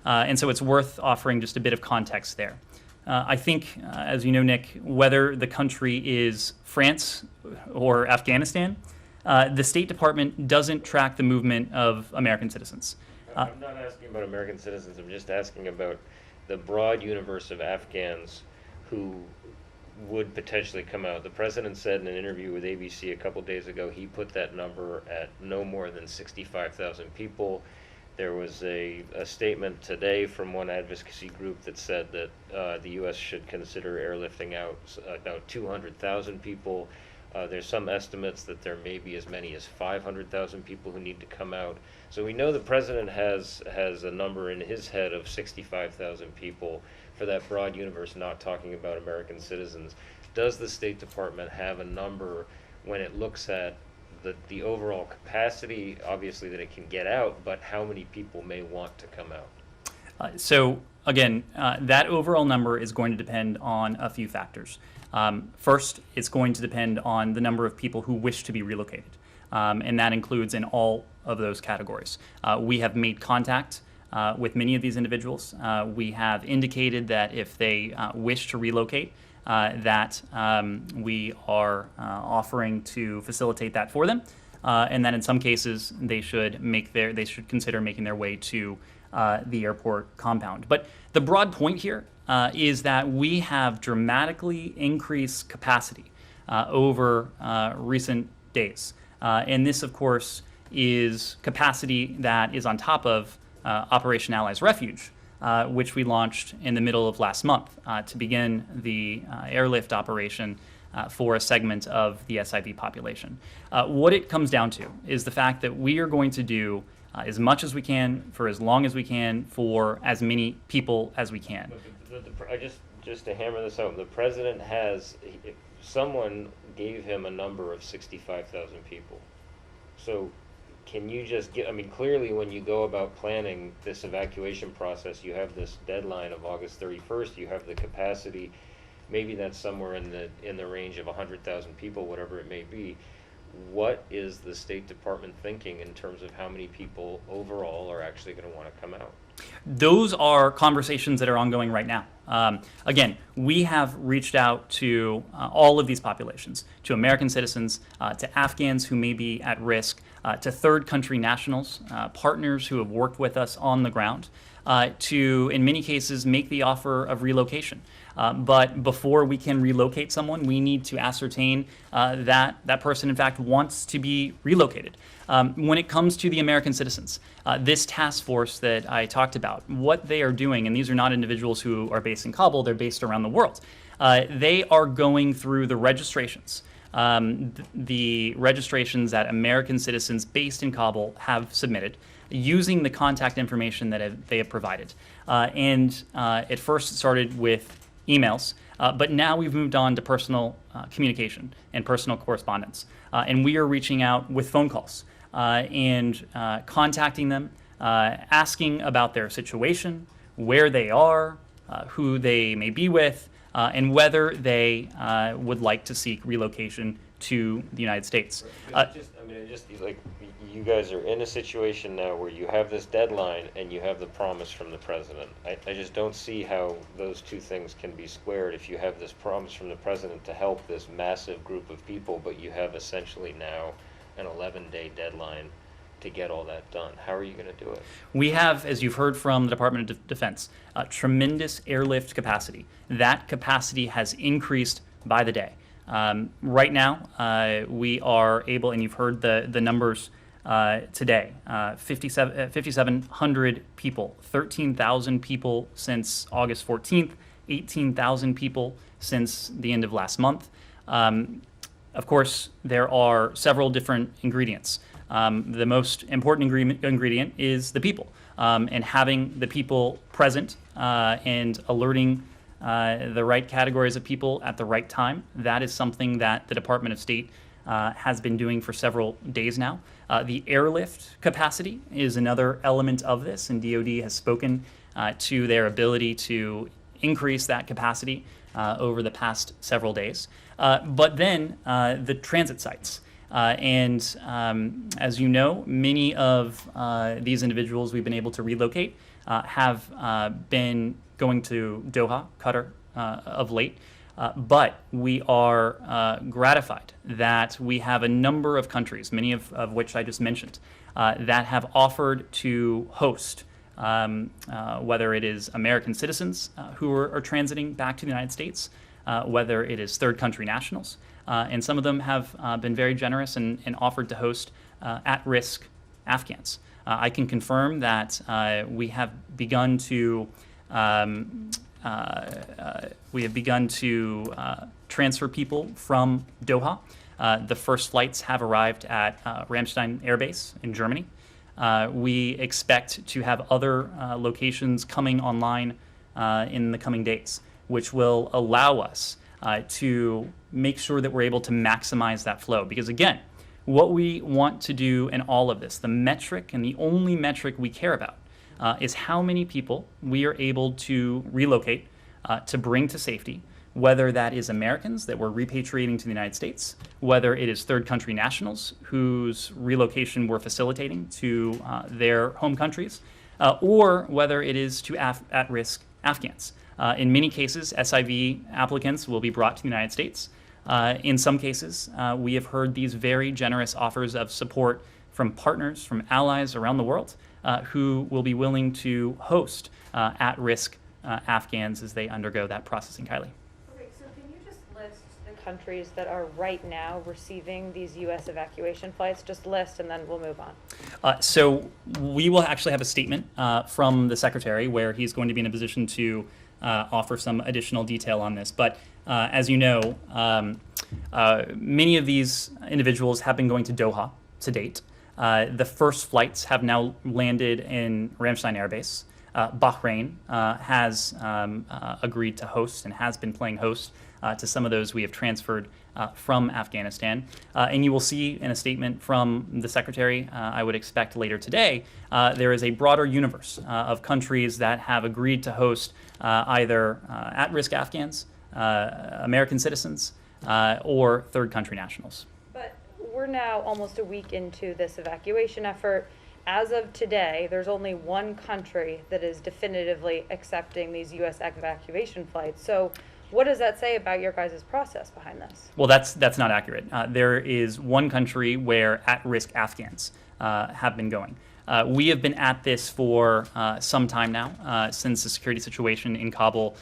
And so it's worth offering just a bit of context there. I think, as you know, Nick, whether the country is France or Afghanistan, the State Department doesn't track the movement of American citizens. I'm not asking about American citizens. I'm just asking about the broad universe of Afghans who would potentially come out. The president said in an interview with ABC a couple days ago, he put that number at no more than 65,000 people. There was a statement today from one advocacy group that said that the U.S. should consider airlifting out about 200,000 people. There's some estimates that there may be as many as 500,000 people who need to come out. So we know the president has a number in his head of 65,000 people for that broad universe, not talking about American citizens. Does the State Department have a number when it looks at the overall capacity, obviously, that it can get out, but how many people may want to come out? again, that overall number is going to depend on a few factors. First, it's going to depend on the number of people who wish to be relocated, and that includes in all of those categories. We have made contact with many of these individuals. We have indicated that if they wish to relocate, that we are offering to facilitate that for them, and that in some cases they should consider making their way to the airport compound. But the broad point here is that we have dramatically increased capacity over recent days, and this, of course, is capacity that is on top of Operation Allies Refuge, which we launched in the middle of last month to begin the airlift operation for a segment of the SIV population. What it comes down to is the fact that we are going to do as much as we can for as long as we can for as many people as we can. But just to hammer this out, the president someone gave him a number of 65,000 people. So can you just clearly when you go about planning this evacuation process, you have this deadline of August 31st, you have the capacity, maybe that's somewhere in the range of 100,000 people, whatever it may be. What is the State Department thinking in terms of how many people overall are actually going to want to come out? Those are conversations that are ongoing right now. Again, we have reached out to all of these populations, to American citizens, to Afghans who may be at risk, to third country nationals, partners who have worked with us on the ground, to, in many cases, make the offer of relocation. But before we can relocate someone, we need to ascertain that that person, in fact, wants to be relocated. When it comes to the American citizens, this task force that I talked about, what they are doing, and these are not individuals who are based in Kabul, they're based around the world. They are going through the registrations. The registrations that American citizens based in Kabul have submitted using the contact information that they have provided. And it first started with emails, but now we've moved on to personal communication and personal correspondence. And we are reaching out with phone calls and contacting them, asking about their situation, where they are, who they may be with, and whether they would like to seek relocation to the United States. You guys are in a situation now where you have this deadline and you have the promise from the president. I just don't see how those two things can be squared if you have this promise from the president to help this massive group of people, but you have essentially now an 11-day deadline to get all that done. How are you going to do it? We have, as you've heard from the Department of Defense, tremendous airlift capacity. That capacity has increased by the day. Right now, we are able, and you've heard the numbers today, 5,700 people, 13,000 people since August 14th, 18,000 people since the end of last month. Of course, there are several different ingredients. The most important ingredient is the people, and having the people present and alerting the right categories of people at the right time. That is something that the Department of State has been doing for several days now. The airlift capacity is another element of this, and DoD has spoken to their ability to increase that capacity over the past several days. But then the transit sites. As you know, many of these individuals we've been able to relocate have been going to Doha, Qatar, of late. But we are gratified that we have a number of countries, many of which I just mentioned, that have offered to host, whether it is American citizens who are transiting back to the United States, whether it is third country nationals, and some of them have been very generous and offered to host at-risk Afghans. I can confirm that we have begun to transfer people from Doha. The first flights have arrived at Ramstein Air Base in Germany. We expect to have other locations coming online in the coming days, which will allow us to make sure that we're able to maximize that flow. Because again, what we want to do in all of this, the metric and the only metric we care about is how many people we are able to relocate to bring to safety, whether that is Americans that we're repatriating to the United States, whether it is third country nationals whose relocation we're facilitating to their home countries, or whether it is to at-risk Afghans. In many cases, SIV applicants will be brought to the United States. In some cases, we have heard these very generous offers of support from partners, from allies around the world, who will be willing to host at-risk Afghans as they undergo that processing. Kylie. Okay, so can you just list the countries that are right now receiving these U.S. evacuation flights? Just list, and then we'll move on. So we will actually have a statement from the Secretary where he's going to be in a position to offer some additional detail on this. But as you know, many of these individuals have been going to Doha to date. The first flights have now landed in Ramstein Air Base. Bahrain has agreed to host and has been playing host to some of those we have transferred from Afghanistan. And you will see in a statement from the Secretary, I would expect later today, there is a broader universe of countries that have agreed to host either at-risk Afghans, American citizens, or third country nationals. But we're now almost a week into this evacuation effort. As of today, there's only one country that is definitively accepting these U.S. evacuation flights. So what does that say about your guys' process behind this? Well, that's not accurate. There is one country where at-risk Afghans have been going. We have been at this for some time now, since the security situation in Kabul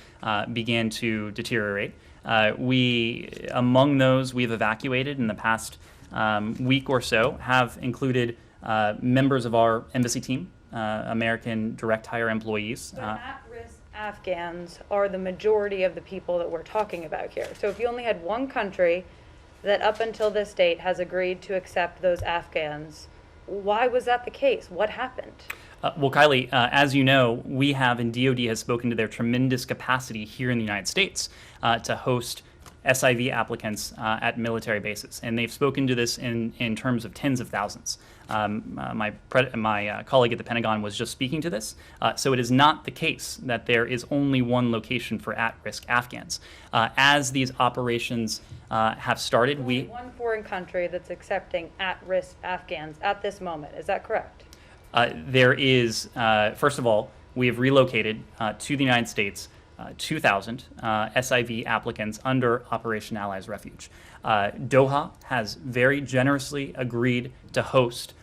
began to deteriorate. Among those we've evacuated in the past week or so have included members of our embassy team, American direct hire employees. But at-risk Afghans are the majority of the people that we're talking about here. So if you only had one country that up until this date has agreed to accept those Afghans, why was that the case? What happened? Well, Kylie, as you know, we have, and DoD has spoken to their tremendous capacity here in the United States to host SIV applicants at military bases, and they've spoken to this in terms of tens of thousands. My colleague at the Pentagon was just speaking to this, so it is not the case that there is only one location for at-risk Afghans. As these operations have started, Only one foreign country that's accepting at-risk Afghans at this moment. Is that correct? There is, first of all, we have relocated to the United States 2,000 SIV applicants under Operation Allies Refuge. Doha has very generously agreed to host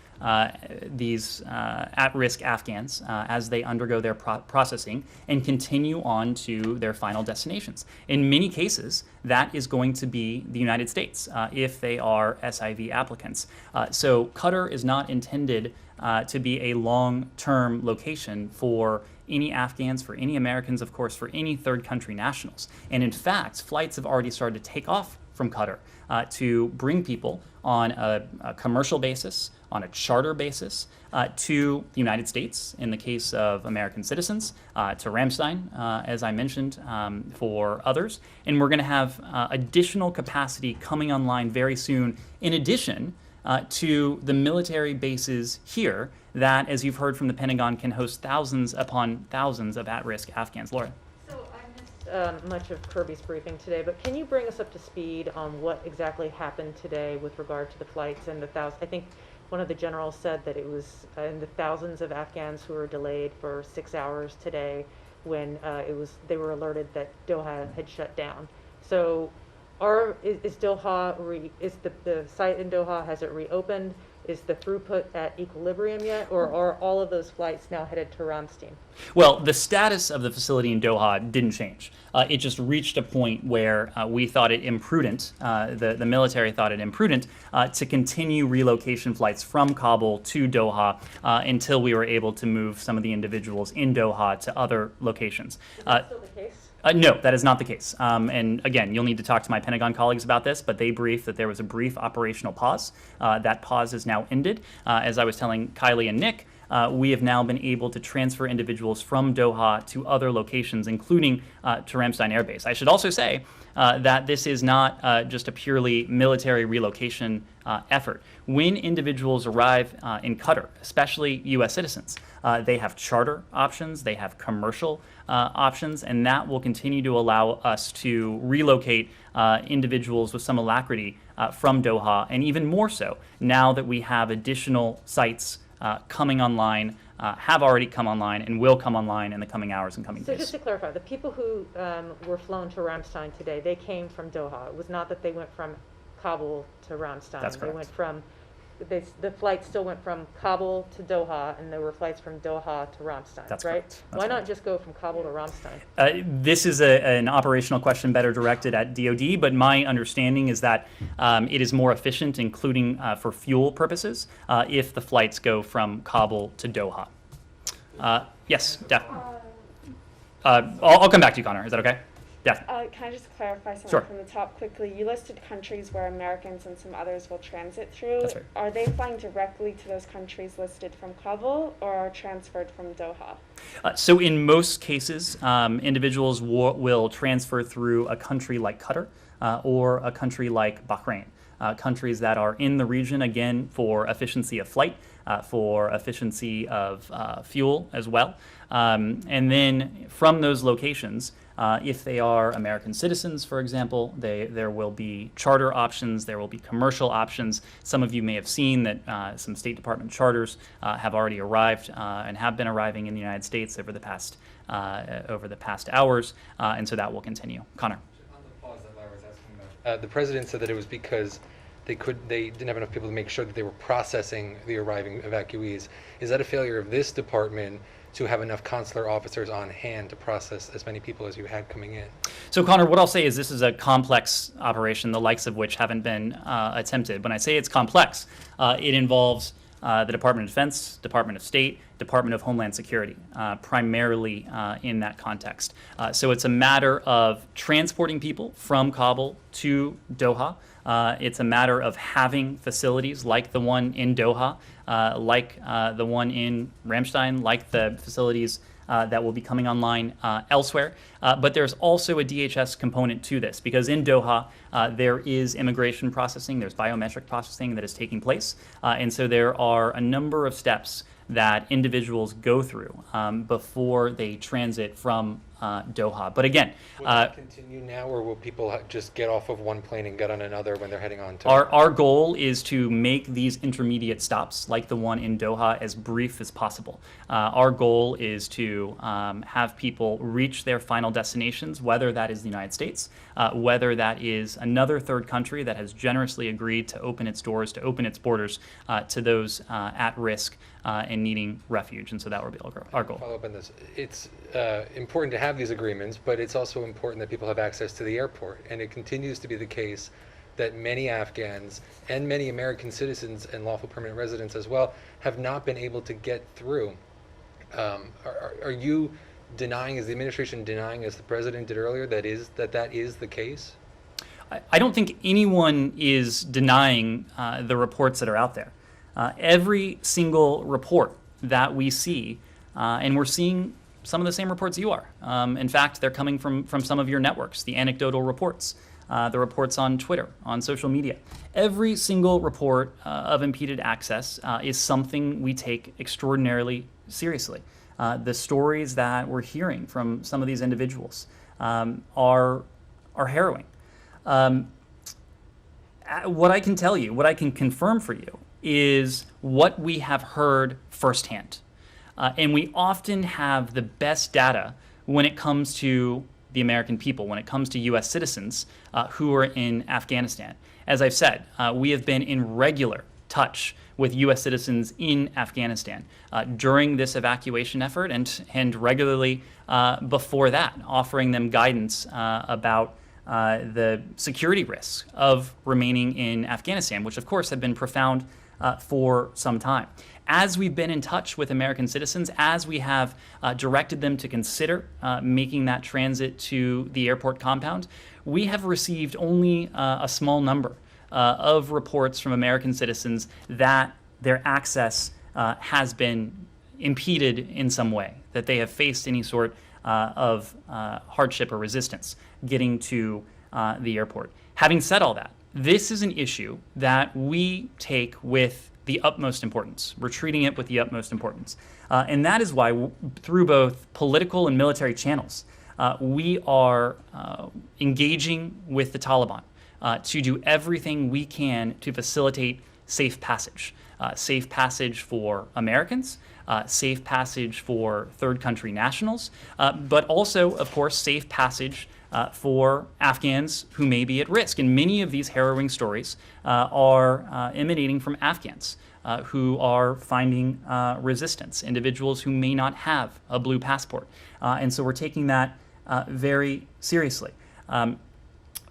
these at-risk Afghans as they undergo their processing and continue on to their final destinations. In many cases, that is going to be the United States if they are SIV applicants. So Qatar is not intended to be a long-term location for any Afghans, for any Americans, of course, for any third country nationals. And in fact, flights have already started to take off from Qatar to bring people on a commercial basis, on a charter basis, to the United States in the case of American citizens, to Ramstein, as I mentioned, for others. And we're going to have additional capacity coming online very soon, in addition to the military bases here that, as you've heard from the Pentagon, can host thousands upon thousands of at-risk Afghans. Laura. So I missed much of Kirby's briefing today, but can you bring us up to speed on what exactly happened today with regard to the flights and the thousands? I think one of the generals said that it was in the thousands of Afghans who were delayed for 6 hours today when they were alerted that Doha had shut down. So is Doha, is the site in Doha, has it reopened? Is the throughput at equilibrium yet, or are all of those flights now headed to Ramstein? Well, the status of the facility in Doha didn't change. It just reached a point where we thought it imprudent, the military thought it imprudent, to continue relocation flights from Kabul to Doha until we were able to move some of the individuals in Doha to other locations. Is that still the case? No, that is not the case. And again, you'll need to talk to my Pentagon colleagues about this, but they briefed that there was a brief operational pause. That pause has now ended. As I was telling Kylie and Nick, we have now been able to transfer individuals from Doha to other locations, including to Ramstein Air Base. I should also say that this is not just a purely military relocation effort. When individuals arrive in Qatar, especially U.S. citizens, they have charter options, they have commercial options, and that will continue to allow us to relocate individuals with some alacrity from Doha, and even more so now that we have additional sites coming online, have already come online, and will come online in the coming hours and coming So days. just to clarify, the people who were flown to Ramstein today, they came from Doha. It was not that they went from Kabul to Ramstein. That's They correct. went from, the flight still went from Kabul to Doha, and there were flights from Doha to Ramstein, That's right? correct. Why That's not right. just go from Kabul to Ramstein? This is an operational question better directed at DoD, but my understanding is that it is more efficient, including for fuel purposes, if the flights go from Kabul to Doha. Yes, definitely. I'll come back to you, Connor. Is that okay? Yeah. Can I just clarify something Sure. from the top quickly? You listed countries where Americans and some others will transit through. That's right. Are they flying directly to those countries listed from Kabul or are transferred from Doha? So in most cases, individuals will transfer through a country like Qatar or a country like Bahrain, countries that are in the region, again, for efficiency of flight, for efficiency of fuel as well. And then from those locations, if they are American citizens, for example, there will be charter options, there will be commercial options. Some of you may have seen that some State Department charters have already arrived and have been arriving in the United States over the past hours, and so that will continue. Connor. On the pause that Lara was asking about, the president said that it was because they didn't have enough people to make sure that they were processing the arriving evacuees. Is that a failure of this department to have enough consular officers on hand to process as many people as you had coming in? So, Connor, what I'll say is this is a complex operation, the likes of which haven't been attempted. When I say it's complex, it involves the Department of Defense, Department of State, Department of Homeland Security, primarily in that context. So it's a matter of transporting people from Kabul to Doha. It's a matter of having facilities like the one in Doha, like the one in Ramstein, like the facilities that will be coming online elsewhere. But there's also a DHS component to this, because in Doha, there is immigration processing, there's biometric processing that is taking place. And so there are a number of steps that individuals go through before they transit from Doha. But again, Will that continue now, or will people just get off of one plane and get on another when they're heading on to? our goal is to make these intermediate stops, like the one in Doha, as brief as possible. Our goal is to have people reach their final destinations, whether that is the United States, whether that is another third country that has generously agreed to open its doors, to open its borders to those at risk and needing refuge. And so that will be our goal. Follow up on this. It's important to have these agreements, but it's also important that people have access to the airport. And it continues to be the case that many Afghans and many American citizens and lawful permanent residents as well have not been able to get through. Are you denying, is the administration denying, as the president did earlier, that is the case? I don't think anyone is denying the reports that are out there. Every single report that we see, and we're seeing some of the same reports you are. In fact, they're coming from some of your networks, the anecdotal reports, the reports on Twitter, on social media. Every single report of impeded access is something we take extraordinarily seriously. The stories that we're hearing from some of these individuals are harrowing. What I can tell you, what I can confirm for you, is what we have heard firsthand. And we often have the best data when it comes to the American people, when it comes to U.S. citizens who are in Afghanistan. As I've said, we have been in regular touch with U.S. citizens in Afghanistan during this evacuation effort and regularly before that, offering them guidance about the security risks of remaining in Afghanistan, which of course have been profound for some time. As we've been in touch with American citizens, as we have directed them to consider making that transit to the airport compound, we have received only a small number of reports from American citizens that their access has been impeded in some way, that they have faced any sort of hardship or resistance getting to the airport. Having said all that, this is an issue that we take with the utmost importance. We're treating it with the utmost importance. And that is why, through both political and military channels, we are engaging with the Taliban to do everything we can to facilitate safe passage. Safe passage for Americans, safe passage for third country nationals, but also, of course, safe passage for Afghans who may be at risk. And many of these harrowing stories are emanating from Afghans who are finding resistance, individuals who may not have a blue passport. And so we're taking that very seriously.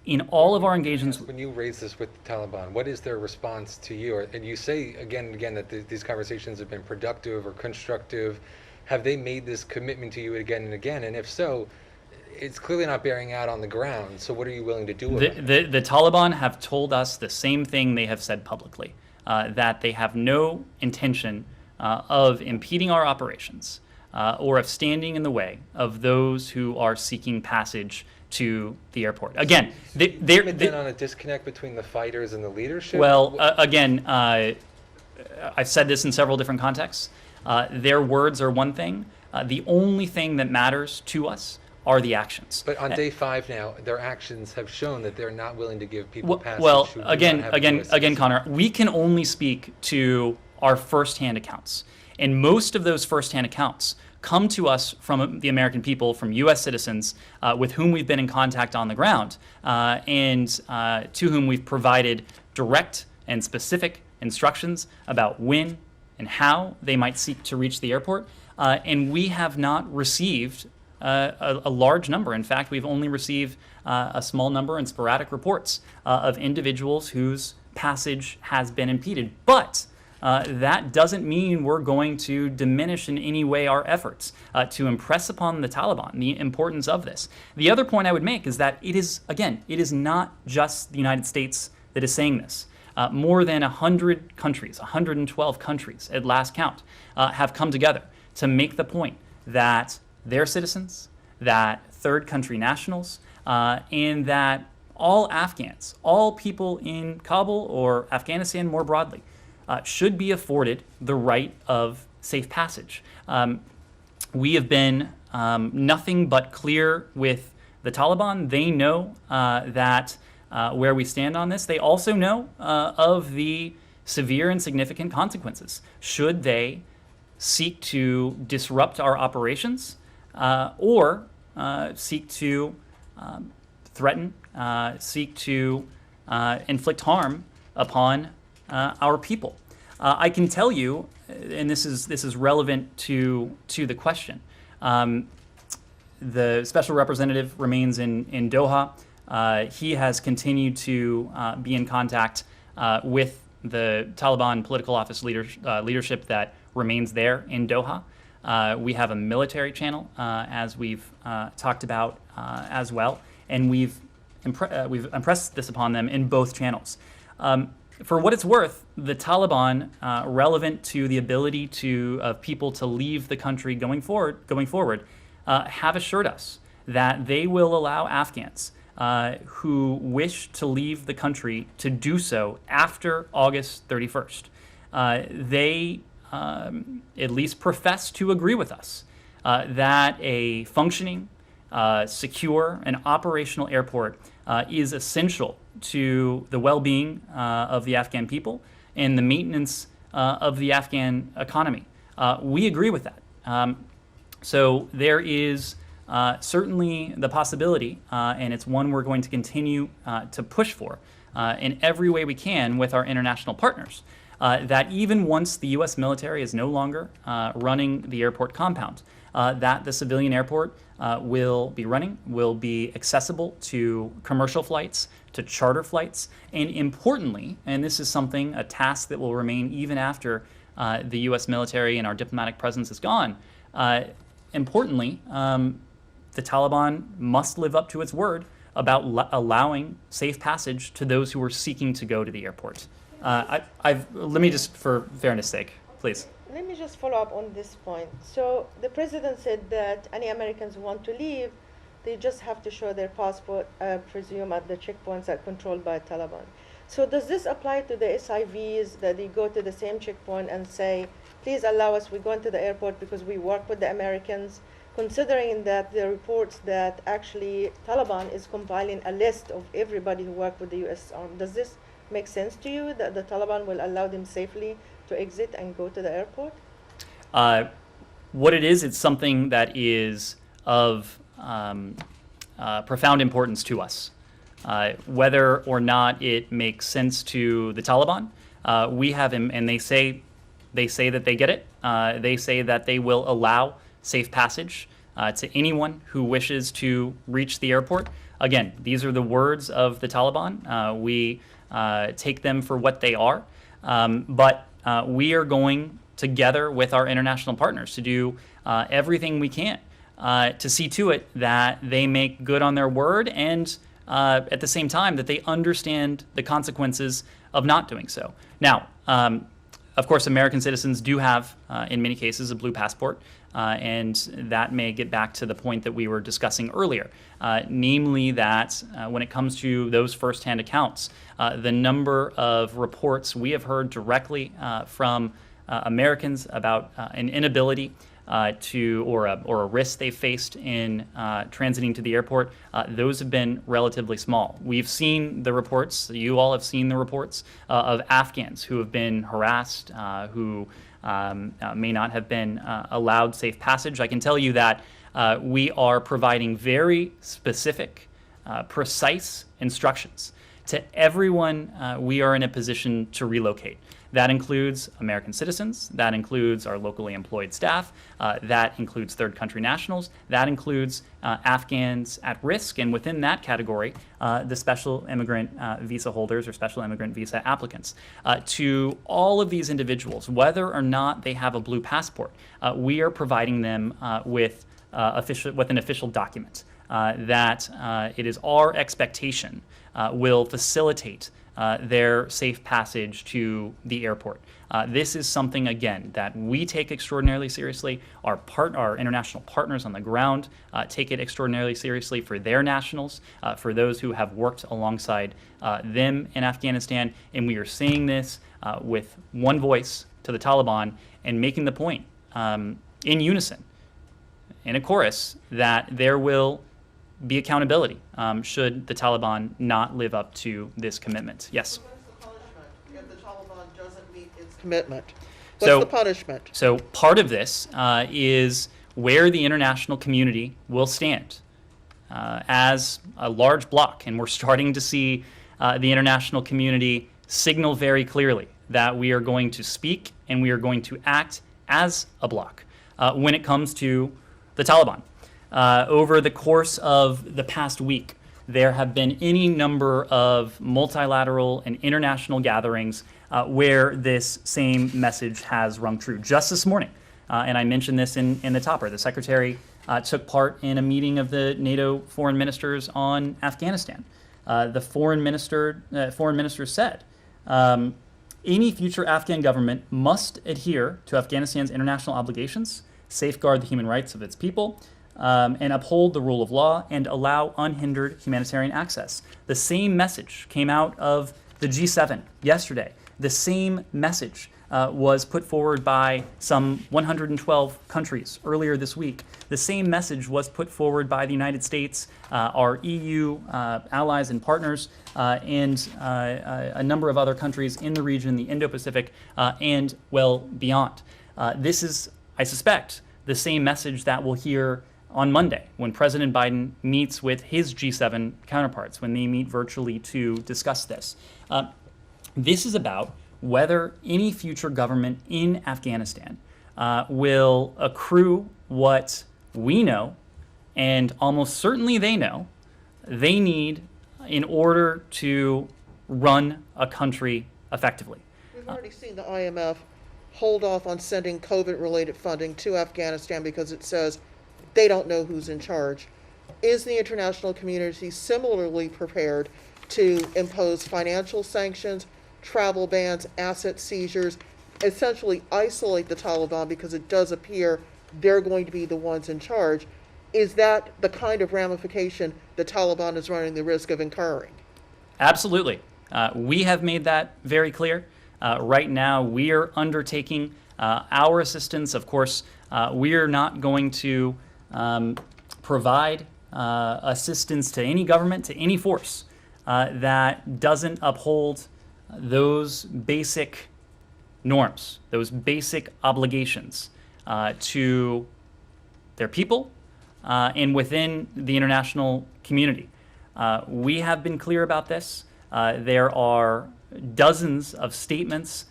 In all of our engagements... When you raise this with the Taliban, what is their response to you? And you say again and again that these conversations have been productive or constructive. Have they made this commitment to you again and again? And if so, it's clearly not bearing out on the ground. So what are you willing to do about it? The Taliban have told us the same thing they have said publicly, that they have no intention of impeding our operations or of standing in the way of those who are seeking passage to the airport. Again, they're on a disconnect between the fighters and the leadership? Well, again, I've said this in several different contexts. Their words are one thing. The only thing that matters to us are the actions. But on day 5 now, their actions have shown that they're not willing to give people passage. Well, who do not have US again, Connor, we can only speak to our firsthand accounts. And most of those firsthand accounts come to us from the American people, from U.S. citizens with whom we've been in contact on the ground, and to whom we've provided direct and specific instructions about when and how they might seek to reach the airport. And we have not received a large number. In fact, we've only received a small number and sporadic reports of individuals whose passage has been impeded. But that doesn't mean we're going to diminish in any way our efforts to impress upon the Taliban the importance of this. The other point I would make is that it is not just the United States that is saying this. More than 100 countries, 112 countries at last count, have come together to make the point that their citizens, that third country nationals, and that all Afghans, all people in Kabul or Afghanistan more broadly, should be afforded the right of safe passage. We have been nothing but clear with the Taliban. They know that where we stand on this. They also know of the severe and significant consequences should they seek to disrupt our operations or seek to threaten, seek to inflict harm upon our people. I can tell you, and this is relevant to the question. The special representative remains in Doha. He has continued to be in contact with the Taliban political office leadership that remains there in Doha. We have a military channel, as we've talked about as well, and we've impressed this upon them in both channels. For what it's worth, the Taliban, relevant to the ability of people to leave the country going forward, have assured us that they will allow Afghans who wish to leave the country to do so after August 31st. They at least profess to agree with us that a functioning, secure, and operational airport is essential to the well-being of the Afghan people and the maintenance of the Afghan economy. We agree with that. So there is certainly the possibility, and it's one we're going to continue to push for in every way we can with our international partners, that even once the U.S. military is no longer running the airport compound, that the civilian airport will be accessible to commercial flights, to charter flights, and importantly, and this is a task that will remain even after the U.S. military and our diplomatic presence is gone, importantly, the Taliban must live up to its word about allowing safe passage to those who are seeking to go to the airport. Let me just, for fairness' sake, please. Let me just follow up on this point. So the president said that any Americans who want to leave they just have to show their passport, I presume, at the checkpoints that are controlled by Taliban. So does this apply to the SIVs, that they go to the same checkpoint and say, please allow us, we're going to the airport because we work with the Americans, considering that the reports that actually Taliban is compiling a list of everybody who worked with the U.S. Army. Does this make sense to you, that the Taliban will allow them safely to exit and go to the airport? What it is, it's something that is of profound importance to us. Whether or not it makes sense to the Taliban, we have him, and they say that they get it. They say that they will allow safe passage to anyone who wishes to reach the airport. Again, these are the words of the Taliban. We take them for what they are, but we are going together with our international partners to do everything we can to see to it that they make good on their word, and at the same time that they understand the consequences of not doing so. Now, of course, American citizens do have, in many cases, a blue passport, and that may get back to the point that we were discussing earlier, namely that when it comes to those firsthand accounts, the number of reports we have heard directly from Americans about an inability or a risk they faced in transiting to the airport, those have been relatively small. We've seen the reports, you all have seen the reports of Afghans who have been harassed, who may not have been allowed safe passage. I can tell you that we are providing very specific, precise instructions to everyone we are in a position to relocate. That includes American citizens, that includes our locally employed staff, that includes third country nationals, that includes Afghans at risk, and within that category, the special immigrant visa holders or special immigrant visa applicants. To all of these individuals, whether or not they have a blue passport, we are providing them with an official document that it is our expectation will facilitate their safe passage to the airport. This is something, again, that we take extraordinarily seriously. Our international partners on the ground take it extraordinarily seriously for their nationals, for those who have worked alongside them in Afghanistan. And we are saying this with one voice to the Taliban and making the point in unison, in a chorus, that there will be accountability should the Taliban not live up to this commitment. Yes? So what's the punishment if the Taliban doesn't meet its commitment? What's So- the punishment? So part of this is where the international community will stand as a large bloc, and we're starting to see the international community signal very clearly that we are going to speak and we are going to act as a bloc when it comes to the Taliban. Over the course of the past week, there have been any number of multilateral and international gatherings where this same message has rung true. Just this morning, and I mentioned this in the topper, the Secretary took part in a meeting of the NATO foreign ministers on Afghanistan. The foreign minister said, any future Afghan government must adhere to Afghanistan's international obligations, safeguard the human rights of its people, and uphold the rule of law and allow unhindered humanitarian access. The same message came out of the G7 yesterday. The same message was put forward by some 112 countries earlier this week. The same message was put forward by the United States, our EU allies and partners, and a number of other countries in the region, the Indo-Pacific, and well beyond. This is, I suspect, the same message that we'll hear on Monday when President Biden meets with his G7 counterparts, when they meet virtually to discuss this. This is about whether any future government in Afghanistan will accrue what we know, and almost certainly they know, they need in order to run a country effectively. We've already seen the IMF hold off on sending COVID-related funding to Afghanistan because it says they don't know who's in charge. Is the international community similarly prepared to impose financial sanctions, travel bans, asset seizures, essentially isolate the Taliban because it does appear they're going to be the ones in charge, is that the kind of ramification the Taliban is running the risk of incurring? Absolutely. We have made that very clear. Right now, we are undertaking our assistance. Of course, we are not going to provide assistance to any government, to any force that doesn't uphold those basic norms, those basic obligations to their people and within the international community. We have been clear about this. There are dozens of statements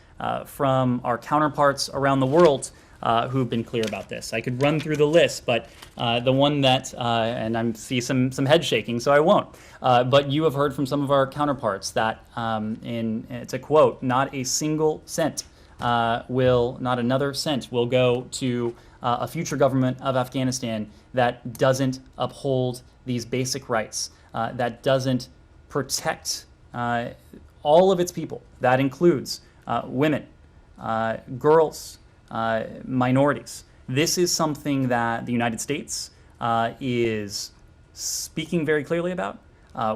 from our counterparts around the world who've been clear about this. I could run through the list, but the one that, and I see some head shaking, so I won't. But you have heard from some of our counterparts that, it's a quote, not a single cent not another cent will go to a future government of Afghanistan that doesn't uphold these basic rights, that doesn't protect all of its people. That includes women, girls, minorities. This is something that the United States is speaking very clearly about.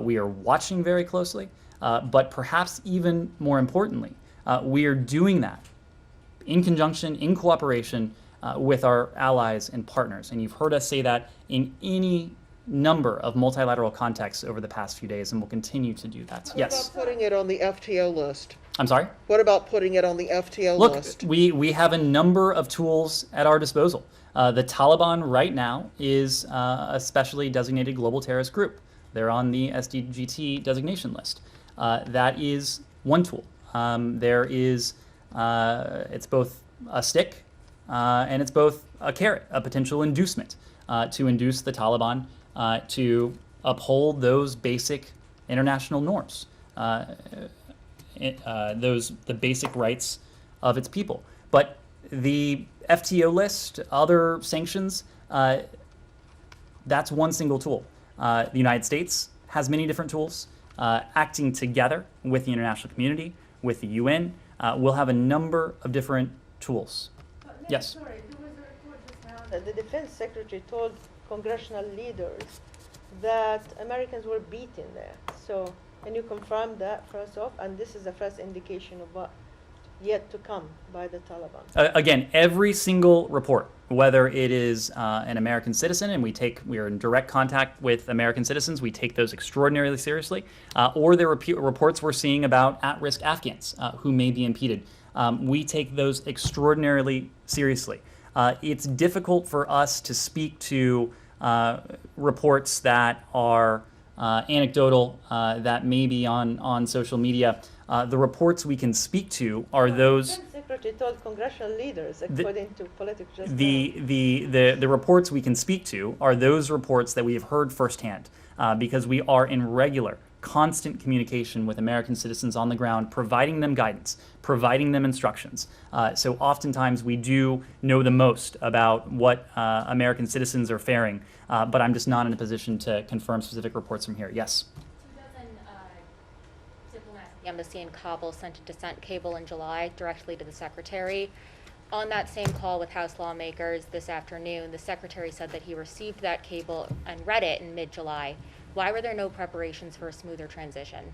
We are watching very closely, but perhaps even more importantly, we are doing that in conjunction, in cooperation with our allies and partners. And you've heard us say that in any number of multilateral contexts over the past few days, and we'll continue to do that. What Yes. about putting it on the FTO list? I'm sorry? What about putting it on the FTO Look, list? we have a number of tools at our disposal. The Taliban right now is a specially designated global terrorist group. They're on the SDGT designation list. That is one tool. There is, it's both a stick and it's both a carrot, a potential inducement to induce the Taliban to uphold those basic international norms. The basic rights of its people. But the FTO list, other sanctions, that's one single tool. The United States has many different tools. Acting together with the international community, with the UN, we'll have a number of different tools. Yes? Sorry, there was a report just now that the defense secretary told congressional leaders that Americans were beaten there. So can you confirm that first off? And this is the first indication of what yet to come by the Taliban. Again, every single report, whether it is an American citizen, and we are in direct contact with American citizens, we take those extraordinarily seriously, or there are reports we're seeing about at-risk Afghans who may be impeded. We take those extraordinarily seriously. It's difficult for us to speak to reports that are anecdotal, that may be on social media. The reports we can speak to are those. The defense secretary told congressional leaders, according to Politics Just the reports we can speak to are those reports that we have heard firsthand, because we are in regular, constant communication with American citizens on the ground, providing them guidance, providing them instructions. So oftentimes we do know the most about what American citizens are faring, but I'm just not in a position to confirm specific reports from here. Yes? 2 dozen diplomats at the embassy in Kabul sent a dissent cable in July directly to the secretary. On that same call with House lawmakers this afternoon, the secretary said that he received that cable and read it in mid-July. Why were there no preparations for a smoother transition?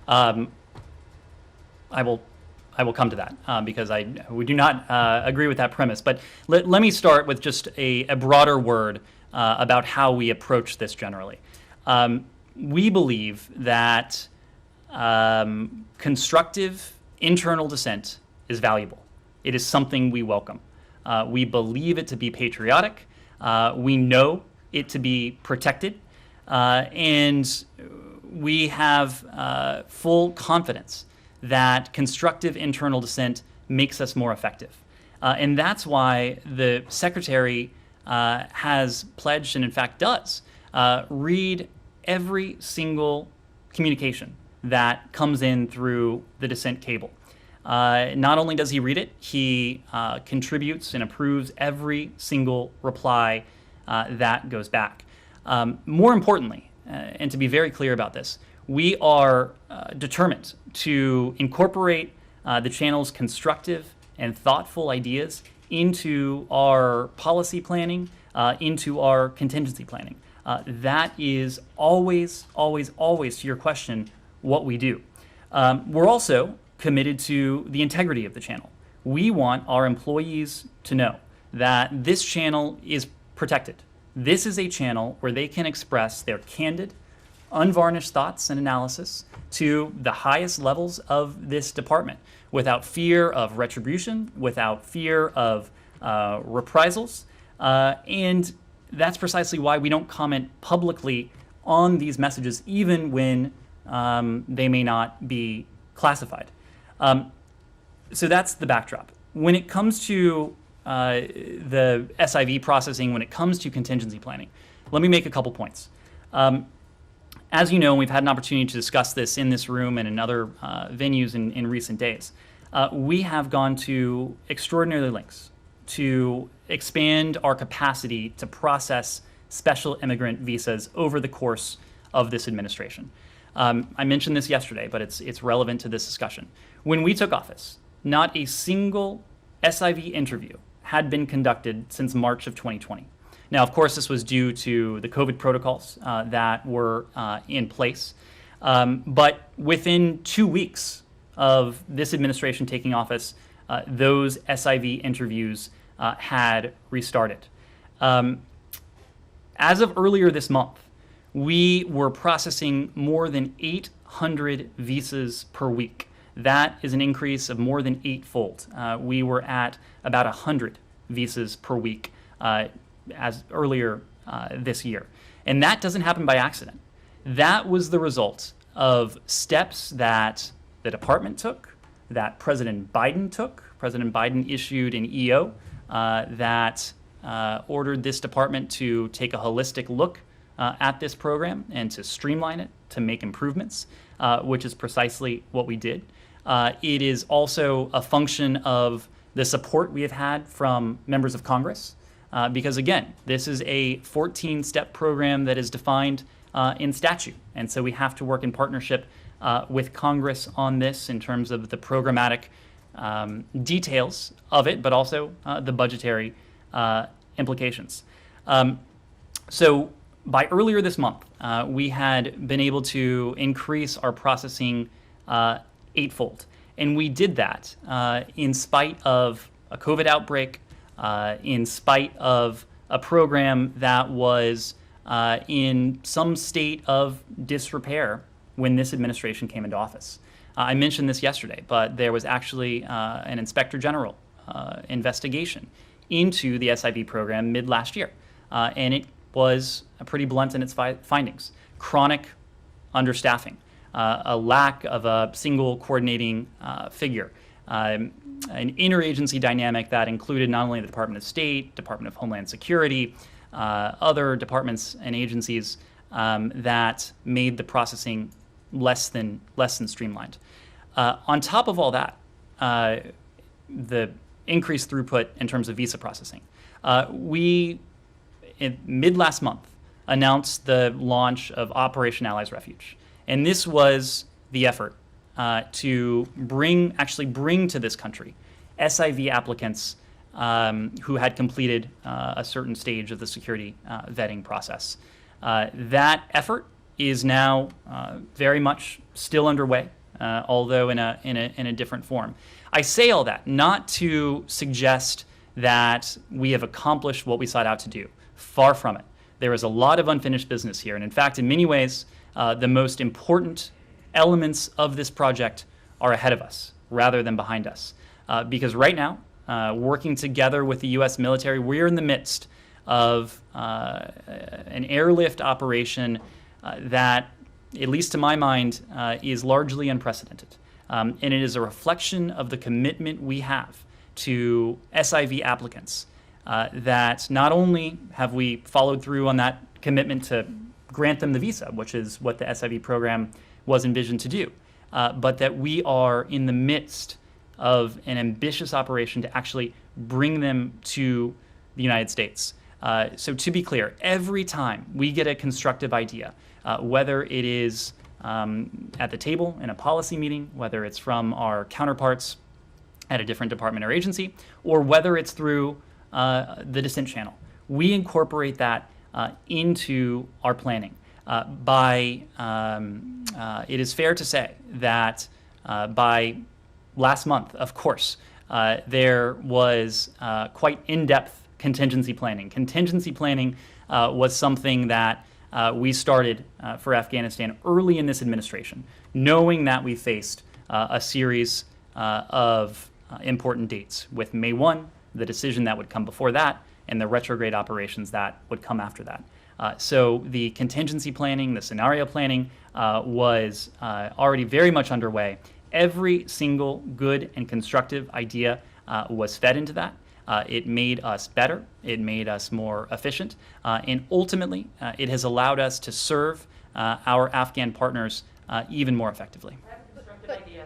I will come to that because we do not agree with that premise. But let me start with just a broader word about how we approach this generally. We believe that constructive internal dissent is valuable. It is something we welcome. We believe it to be patriotic. We know it to be protected. And we have full confidence that constructive internal dissent makes us more effective. And that's why the Secretary has pledged, and in fact does, read every single communication that comes in through the dissent cable. Not only does he read it, he contributes and approves every single reply that goes back. More importantly, and to be very clear about this, we are determined to incorporate the channel's constructive and thoughtful ideas into our policy planning, into our contingency planning. That is always, always, always, to your question, what we do. We're also committed to the integrity of the channel. We want our employees to know that this channel is protected. This is a channel where they can express their candid, unvarnished thoughts and analysis to the highest levels of this department without fear of retribution, without fear of reprisals, and that's precisely why we don't comment publicly on these messages, even when they may not be classified. So that's the backdrop. When it comes to the SIV processing, when it comes to contingency planning, let me make a couple points. As you know, we've had an opportunity to discuss this in this room and in other venues in recent days. We have gone to extraordinary lengths to expand our capacity to process special immigrant visas over the course of this administration. I mentioned this yesterday, but it's relevant to this discussion. When we took office, not a single SIV interview had been conducted since March of 2020. Now, of course, this was due to the COVID protocols that were in place. But within 2 weeks of this administration taking office, those SIV interviews had restarted. As of earlier this month, we were processing more than 800 visas per week. That is an increase of more than 8-fold. We were at about 100 visas per week as earlier this year. And that doesn't happen by accident. That was the result of steps that the department took, that President Biden took. President Biden issued an EO that ordered this department to take a holistic look at this program and to streamline it, to make improvements, which is precisely what we did. It is also a function of the support we have had from members of Congress, because again, this is a 14-step program that is defined in statute. And so we have to work in partnership with Congress on this in terms of the programmatic details of it, but also the budgetary implications. So by earlier this month, we had been able to increase our processing 8-fold. And we did that in spite of a COVID outbreak, in spite of a program that was in some state of disrepair when this administration came into office. I mentioned this yesterday, but there was actually an Inspector General investigation into the SIV program mid last year. And it was pretty blunt in its findings. Chronic understaffing, a lack of a single coordinating figure, an interagency dynamic that included not only the Department of State, Department of Homeland Security, other departments and agencies that made the processing less than streamlined. On top of all that, the increased throughput in terms of visa processing, we in mid last month announced the launch of Operation Allies Refuge. And this was the effort to bring to this country SIV applicants who had completed a certain stage of the security vetting process. That effort is now very much still underway, although in a different form. I say all that not to suggest that we have accomplished what we sought out to do. Far from it. There is a lot of unfinished business here, and in fact, in many ways, the most important elements of this project are ahead of us rather than behind us. Because right now, working together with the U.S. military, we're in the midst of an airlift operation that, at least to my mind, is largely unprecedented. And it is a reflection of the commitment we have to SIV applicants, that not only have we followed through on that commitment to grant them the visa, which is what the SIV program was envisioned to do, but that we are in the midst of an ambitious operation to actually bring them to the United States. So to be clear, every time we get a constructive idea, whether it is at the table in a policy meeting, whether it's from our counterparts at a different department or agency, or whether it's through the dissent channel, we incorporate that into our planning. It is fair to say that by last month, of course, there was quite in-depth contingency planning. Contingency planning was something that we started for Afghanistan early in this administration, knowing that we faced a series of important dates, with May 1, the decision that would come before that, and the retrograde operations that would come after that. So the contingency planning, the scenario planning was already very much underway. Every single good and constructive idea was fed into that. It made us better, it made us more efficient, and ultimately it has allowed us to serve our Afghan partners even more effectively. I have a constructive idea.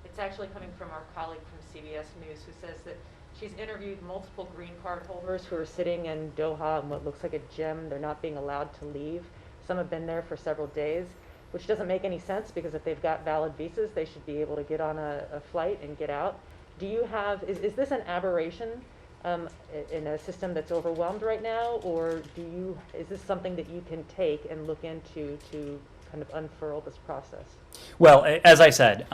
It's actually coming from our colleague from CBS News, who says that she's interviewed multiple green card holders who are sitting in Doha in what looks like a gym. They're not being allowed to leave. Some have been there for several days, which doesn't make any sense, because if they've got valid visas, they should be able to get on a flight and get out. Do you have, is this an aberration in a system that's overwhelmed right now, or is this something that you can take and look into to kind of unfurl this process? Well, as I said,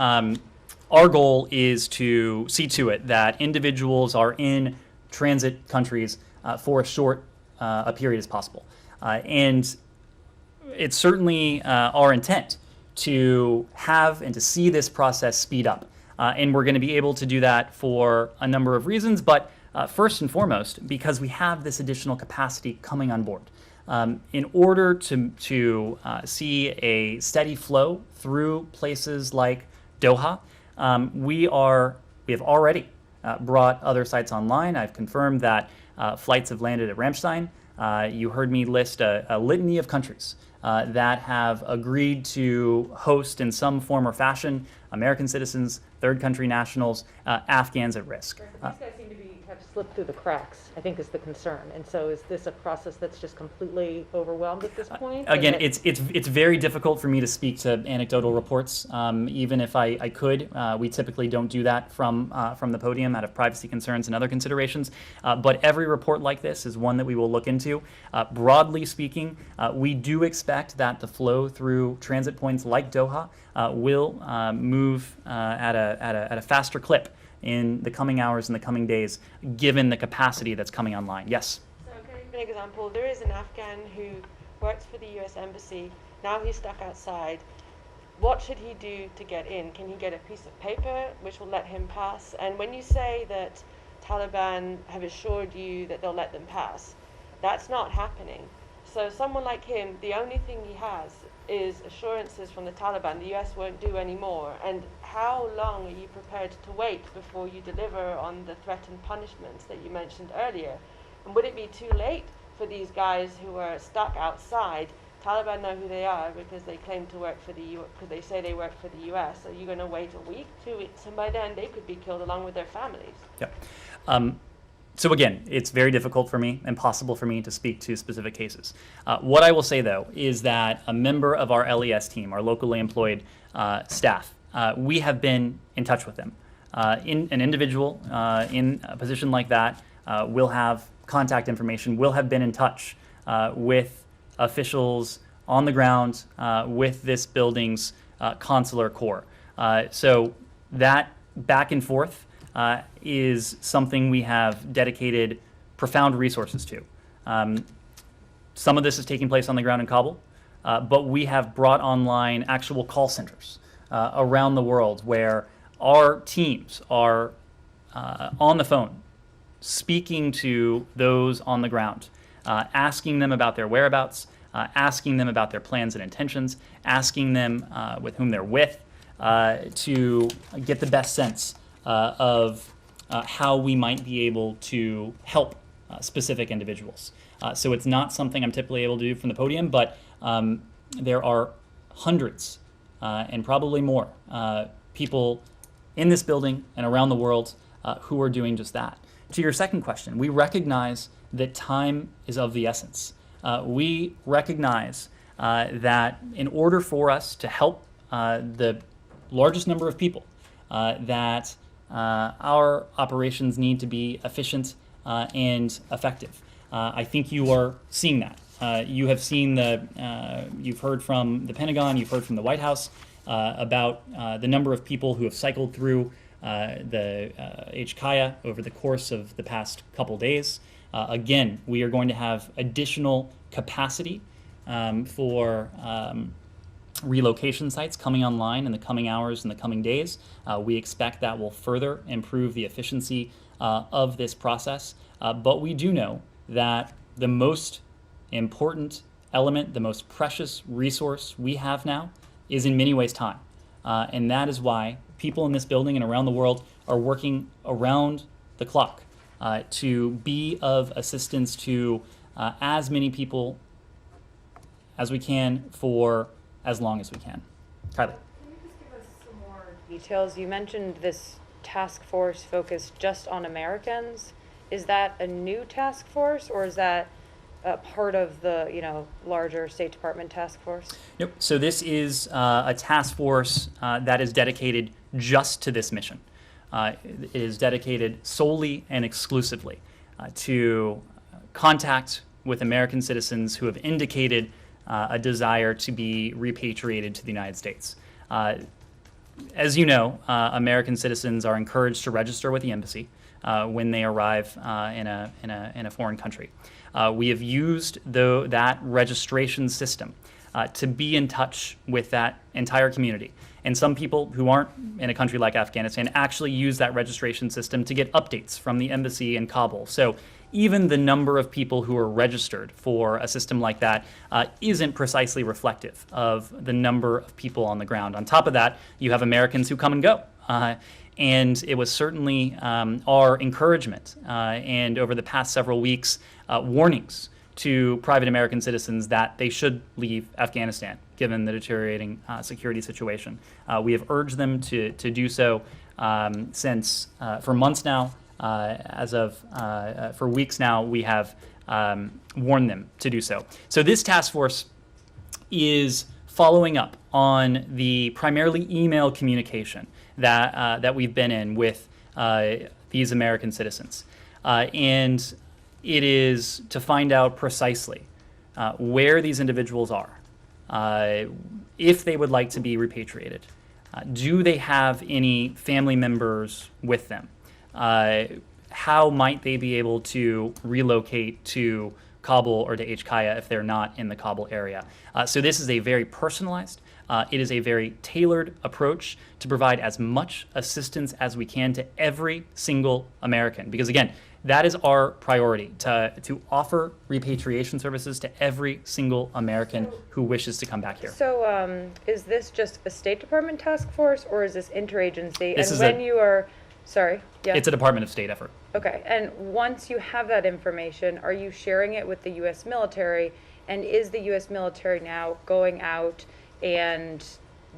our goal is to see to it that individuals are in transit countries for as short a period as possible. And it's certainly our intent to have and to see this process speed up. And we're going to be able to do that for a number of reasons, but first and foremost, because we have this additional capacity coming on board. In order to see a steady flow through places like Doha, we have already brought other sites online. I've confirmed that flights have landed at Ramstein. You heard me list a litany of countries that have agreed to host in some form or fashion American citizens, third country nationals, Afghans at risk. These guys seem to have slipped through the cracks, I think, is the concern. And so is this a process that's just completely overwhelmed at this point? Again, it's very difficult for me to speak to anecdotal reports. Even if I could, we typically don't do that from the podium out of privacy concerns and other considerations. But every report like this is one that we will look into. Broadly speaking, we do expect that the flow through transit points like Doha will move at a faster clip in the coming hours and the coming days, given the capacity that's coming online. Yes? So can I give an example? There is an Afghan who works for the US Embassy. Now he's stuck outside. What should he do to get in? Can he get a piece of paper which will let him pass? And when you say that Taliban have assured you that they'll let them pass, that's not happening. So someone like him, the only thing he has is assurances from the Taliban the US won't do any more. And how long are you prepared to wait before you deliver on the threatened punishments that you mentioned earlier? And would it be too late for these guys who are stuck outside? Taliban know who they are because they claim to work for because they say they work for the US. Are you going to wait a week, 2 weeks? And by then they could be killed along with their families. Yeah. So again, it's very difficult for me, impossible for me to speak to specific cases. What I will say, though, is that a member of our LES team, our locally employed staff, we have been in touch with them. An individual in a position like that will have contact information, will have been in touch with officials on the ground with this building's consular corps. So that back and forth is something we have dedicated profound resources to. Some of this is taking place on the ground in Kabul, but we have brought online actual call centers around the world where our teams are on the phone, speaking to those on the ground, asking them about their whereabouts, asking them about their plans and intentions, asking them with whom they're with, to get the best sense of how we might be able to help specific individuals. So it's not something I'm typically able to do from the podium, but there are hundreds and probably more people in this building and around the world who are doing just that. To your second question, we recognize that time is of the essence. We recognize that in order for us to help the largest number of people, that our operations need to be efficient and effective. I think you are seeing that. You have seen you've heard from the Pentagon, you've heard from the White House about the number of people who have cycled through the HKIA over the course of the past couple days. Again, we are going to have additional capacity for relocation sites coming online in the coming hours and the coming days. We expect that will further improve the efficiency of this process. But we do know that the most important element, the most precious resource we have now is in many ways time. And that is why people in this building and around the world are working around the clock to be of assistance to as many people as we can for as long as we can. Kylie. Can you just give us some more details? You mentioned this task force focused just on Americans. Is that a new task force, or is that part of the larger State Department task force? Nope. So this is a task force that is dedicated just to this mission. It is dedicated solely and exclusively to contact with American citizens who have indicated a desire to be repatriated to the United States. As you know, American citizens are encouraged to register with the embassy when they arrive in a foreign country. We have used that registration system to be in touch with that entire community. And some people who aren't in a country like Afghanistan actually use that registration system to get updates from the embassy in Kabul. So even the number of people who are registered for a system like that isn't precisely reflective of the number of people on the ground. On top of that, you have Americans who come and go. And it was certainly our encouragement and over the past several weeks, warnings to private American citizens that they should leave Afghanistan, given the deteriorating security situation. We have urged them to do so since for months now. For weeks now, we have warned them to do so. So this task force is following up on the primarily email communication that we've been in with these American citizens. And it is to find out precisely where these individuals are, if they would like to be repatriated. Do they have any family members with them? How might they be able to relocate to Kabul or to HKIA if they're not in the Kabul area? So this is a very personalized, it is a very tailored approach to provide as much assistance as we can to every single American. Because again, that is our priority, to offer repatriation services to every single American who wishes to come back here. So is this just a State Department task force, or is this interagency? This and is when you are, sorry, yeah. It's a Department of State effort. Okay, and once you have that information, are you sharing it with the U.S. military? And is the U.S. military now going out and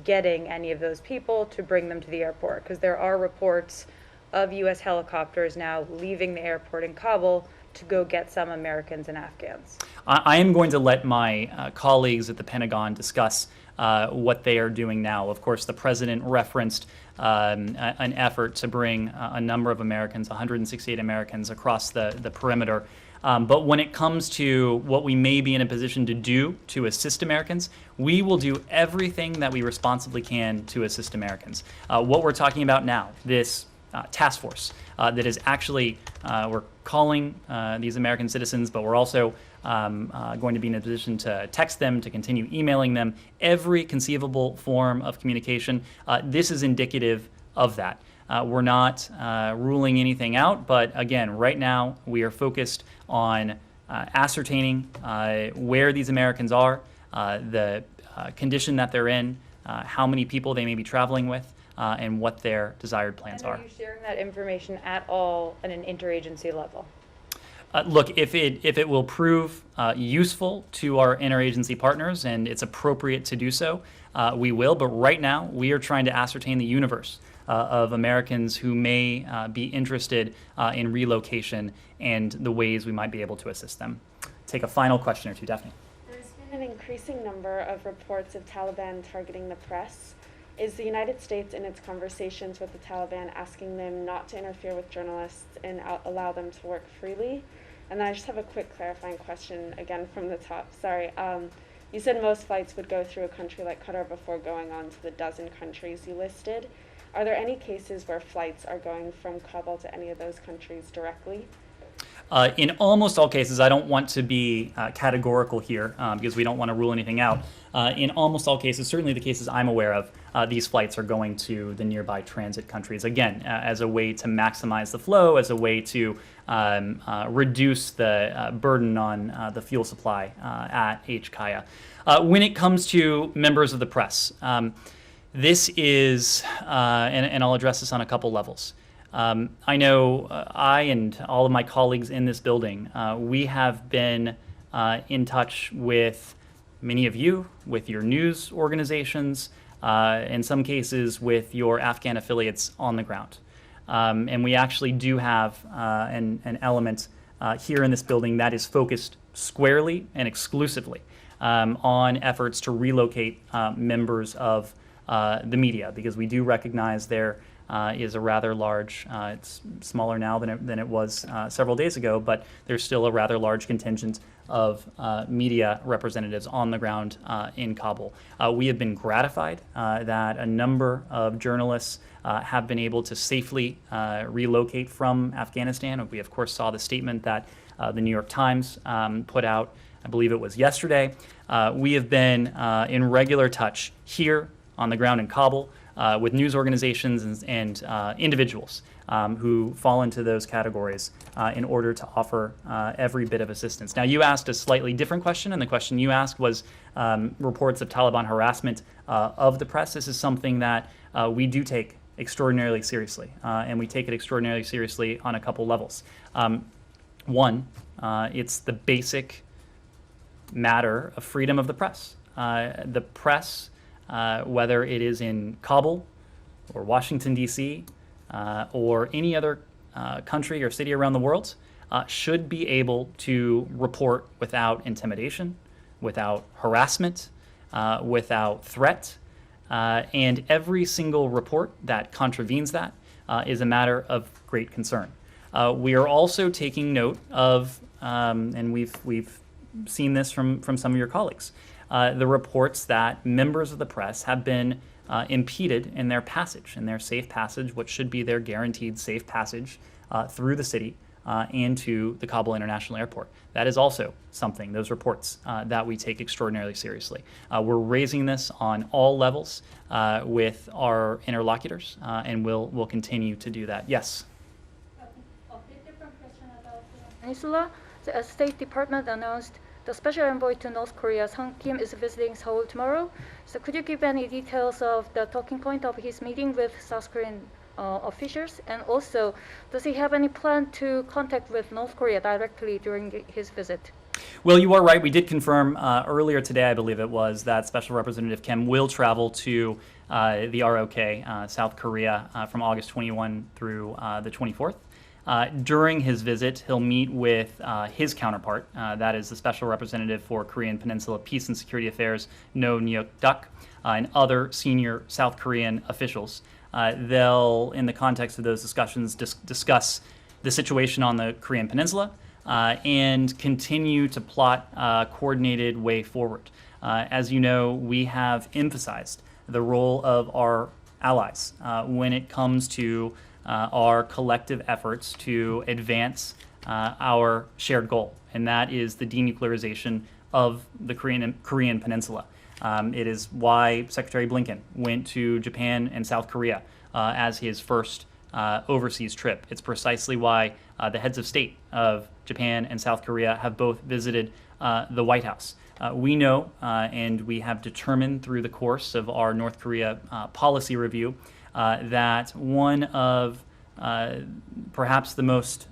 getting any of those people to bring them to the airport? Because there are reports of U.S. helicopters now leaving the airport in Kabul to go get some Americans and Afghans. I am going to let my colleagues at the Pentagon discuss what they are doing now. Of course, the president referenced an effort to bring a number of Americans, 168 Americans, across the perimeter. But when it comes to what we may be in a position to do to assist Americans, we will do everything that we responsibly can to assist Americans. What we're talking about now, this task force that is actually, we're calling these American citizens, but we're also going to be in a position to text them, to continue emailing them, every conceivable form of communication. This is indicative of that. We're not ruling anything out, but again, right now we are focused on ascertaining where these Americans are, the condition that they're in, how many people they may be traveling with, and what their desired plans are. And are you sharing that information at all at an interagency level? Look, if it will prove useful to our interagency partners and it's appropriate to do so, we will. But right now, we are trying to ascertain the universe of Americans who may be interested in relocation and the ways we might be able to assist them. Take a final question or two, Daphne. There's been an increasing number of reports of Taliban targeting the press. Is the United States, in its conversations with the Taliban, asking them not to interfere with journalists and allow them to work freely? And I just have a quick clarifying question, again from the top. Sorry. You said most flights would go through a country like Qatar before going on to the dozen countries you listed. Are there any cases where flights are going from Kabul to any of those countries directly? In almost all cases, I don't want to be categorical here because we don't want to rule anything out. In almost all cases, certainly the cases I'm aware of, these flights are going to the nearby transit countries, again, as a way to maximize the flow, as a way to reduce the burden on the fuel supply at HKaya. When it comes to members of the press, this is, and I'll address this on a couple levels. I know I and all of my colleagues in this building, we have been in touch with many of you, with your news organizations, in some cases with your Afghan affiliates on the ground. And we actually do have an element here in this building that is focused squarely and exclusively on efforts to relocate members of the media, because we do recognize there is a rather large, it's smaller now than it was several days ago, but there's still a rather large contingent of media representatives on the ground in Kabul. We have been gratified that a number of journalists have been able to safely relocate from Afghanistan. We, of course, saw the statement that the New York Times put out, I believe it was yesterday. We have been in regular touch here on the ground in Kabul with news organizations and individuals who fall into those categories in order to offer every bit of assistance. Now, you asked a slightly different question, and the question you asked was reports of Taliban harassment of the press. This is something that we do take extraordinarily seriously, and we take it extraordinarily seriously on a couple levels. One, it's the basic matter of freedom of the press. The press, whether it is in Kabul or Washington, D.C., or any other country or city around the world, should be able to report without intimidation, without harassment, without threat. And every single report that contravenes that is a matter of great concern. We are also taking note of, and we've seen this from some of your colleagues, the reports that members of the press have been impeded in their passage, in their safe passage, what should be their guaranteed safe passage through the city and to the Kabul International Airport. That is also something, those reports, that we take extraordinarily seriously. We're raising this on all levels with our interlocutors, and we'll continue to do that. Yes? A bit different question about the peninsula. The State Department announced the special envoy to North Korea, Sung Kim, is visiting Seoul tomorrow. So could you give any details of the talking point of his meeting with South Korean officials? And also, does he have any plan to contact with North Korea directly during his visit? Well, you are right. We did confirm earlier today, I believe it was, that Special Representative Kim will travel to the ROK, South Korea, from August 21 through the 24th. During his visit, he'll meet with his counterpart, that is the Special Representative for Korean Peninsula Peace and Security Affairs, No Nyuk-duk, and other senior South Korean officials. They'll, in the context of those discussions, discuss the situation on the Korean Peninsula and continue to plot a coordinated way forward. As you know, we have emphasized the role of our allies when it comes to our collective efforts to advance our shared goal, and that is the denuclearization of the Korean Peninsula. It is why Secretary Blinken went to Japan and South Korea as his first overseas trip. It's precisely why the heads of state of Japan and South Korea have both visited the White House. We know, and we have determined through the course of our North Korea policy review, that one of perhaps the most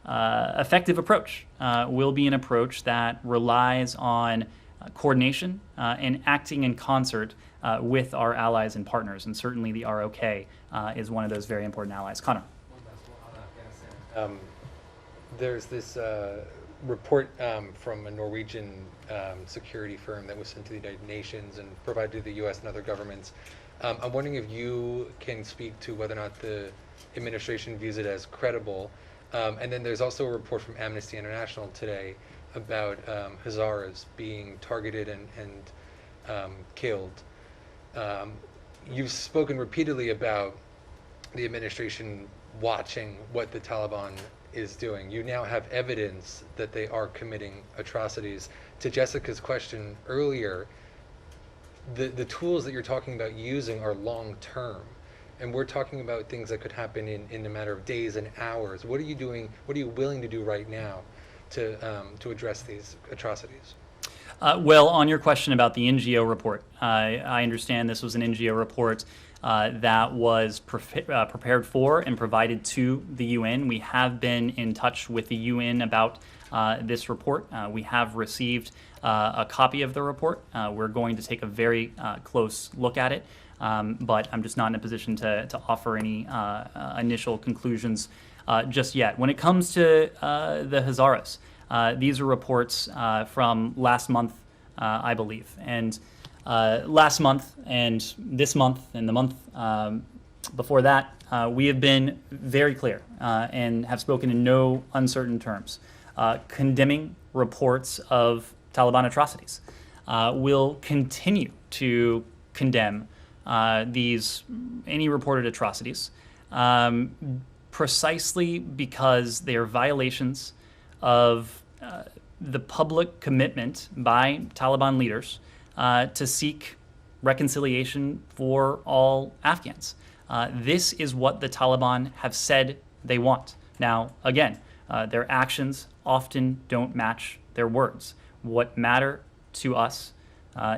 effective approach will be an approach that relies on coordination and acting in concert with our allies and partners, and certainly the ROK is one of those very important allies. Connor. There's this report from a Norwegian security firm that was sent to the United Nations and provided to the U.S. and other governments. I'm wondering if you can speak to whether or not the administration views it as credible, And then there's also a report from Amnesty International today about Hazaras being targeted and killed. You've spoken repeatedly about the administration watching what the Taliban is doing. You now have evidence that they are committing atrocities. To Jessica's question earlier, the tools that you're talking about using are long term. And we're talking about things that could happen in a matter of days and hours. What are you doing, what are you willing to do right now to address these atrocities? Well, on your question about the NGO report, I understand this was an NGO report that was prepared for and provided to the UN. We have been in touch with the UN about this report. We have received a copy of the report. We're going to take a very close look at it, but I'm just not in a position to offer any initial conclusions just yet. When it comes to the Hazaras, these are reports from last month, I believe. And last month and this month and the month before that, we have been very clear and have spoken in no uncertain terms, condemning reports of Taliban atrocities. We'll continue to condemn any reported atrocities precisely because they are violations of the public commitment by Taliban leaders to seek reconciliation for all Afghans. This is what the Taliban have said they want. Now, again, their actions often don't match their words. What matter to us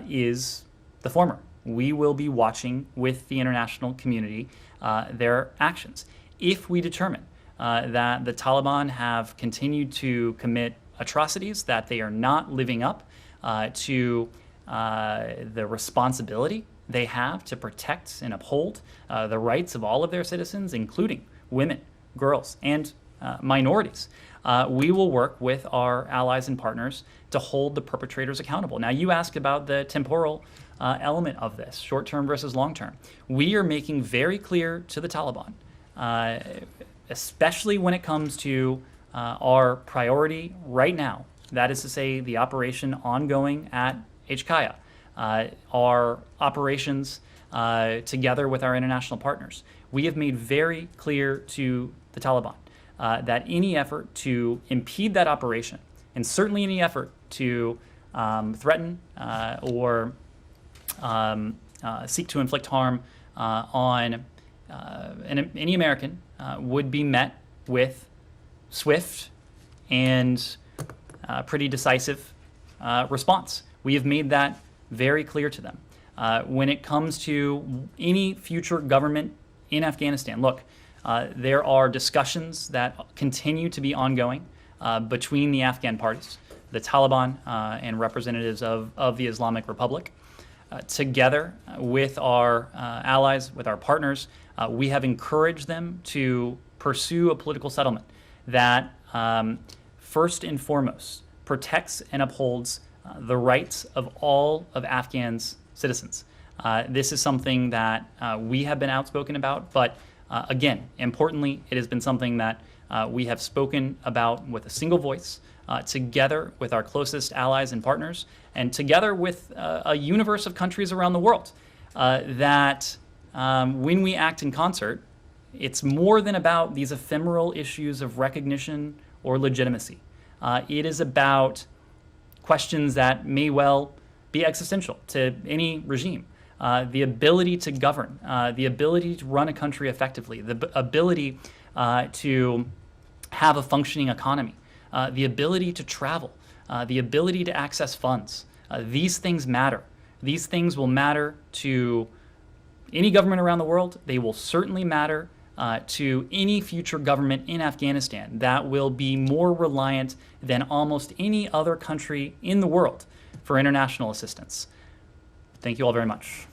is the former. We will be watching with the international community their actions. If we determine that the Taliban have continued to commit atrocities, that they are not living up to the responsibility they have to protect and uphold the rights of all of their citizens, including women, girls, and minorities, we will work with our allies and partners to hold the perpetrators accountable. Now, you asked about the temporal element of this, short-term versus long-term. We are making very clear to the Taliban, especially when it comes to our priority right now, that is to say the operation ongoing at HKIA, our operations together with our international partners. We have made very clear to the Taliban that any effort to impede that operation, and certainly any effort to threaten or seek to inflict harm on any American would be met with swift and pretty decisive response. We have made that very clear to them. When it comes to any future government in Afghanistan, look, there are discussions that continue to be ongoing between the Afghan parties, the Taliban and representatives of the Islamic Republic. Together with our allies, with our partners, we have encouraged them to pursue a political settlement that first and foremost protects and upholds the rights of all of Afghan's citizens. This is something that we have been outspoken about, but again, importantly, it has been something that we have spoken about with a single voice, together with our closest allies and partners, and together with a universe of countries around the world, that when we act in concert, it's more than about these ephemeral issues of recognition or legitimacy. It is about questions that may well be existential to any regime. The ability to govern, the ability to run a country effectively, the ability to have a functioning economy, the ability to travel, the ability to access funds. These things matter. These things will matter to any government around the world. They will certainly matter to any future government in Afghanistan that will be more reliant than almost any other country in the world for international assistance. Thank you all very much.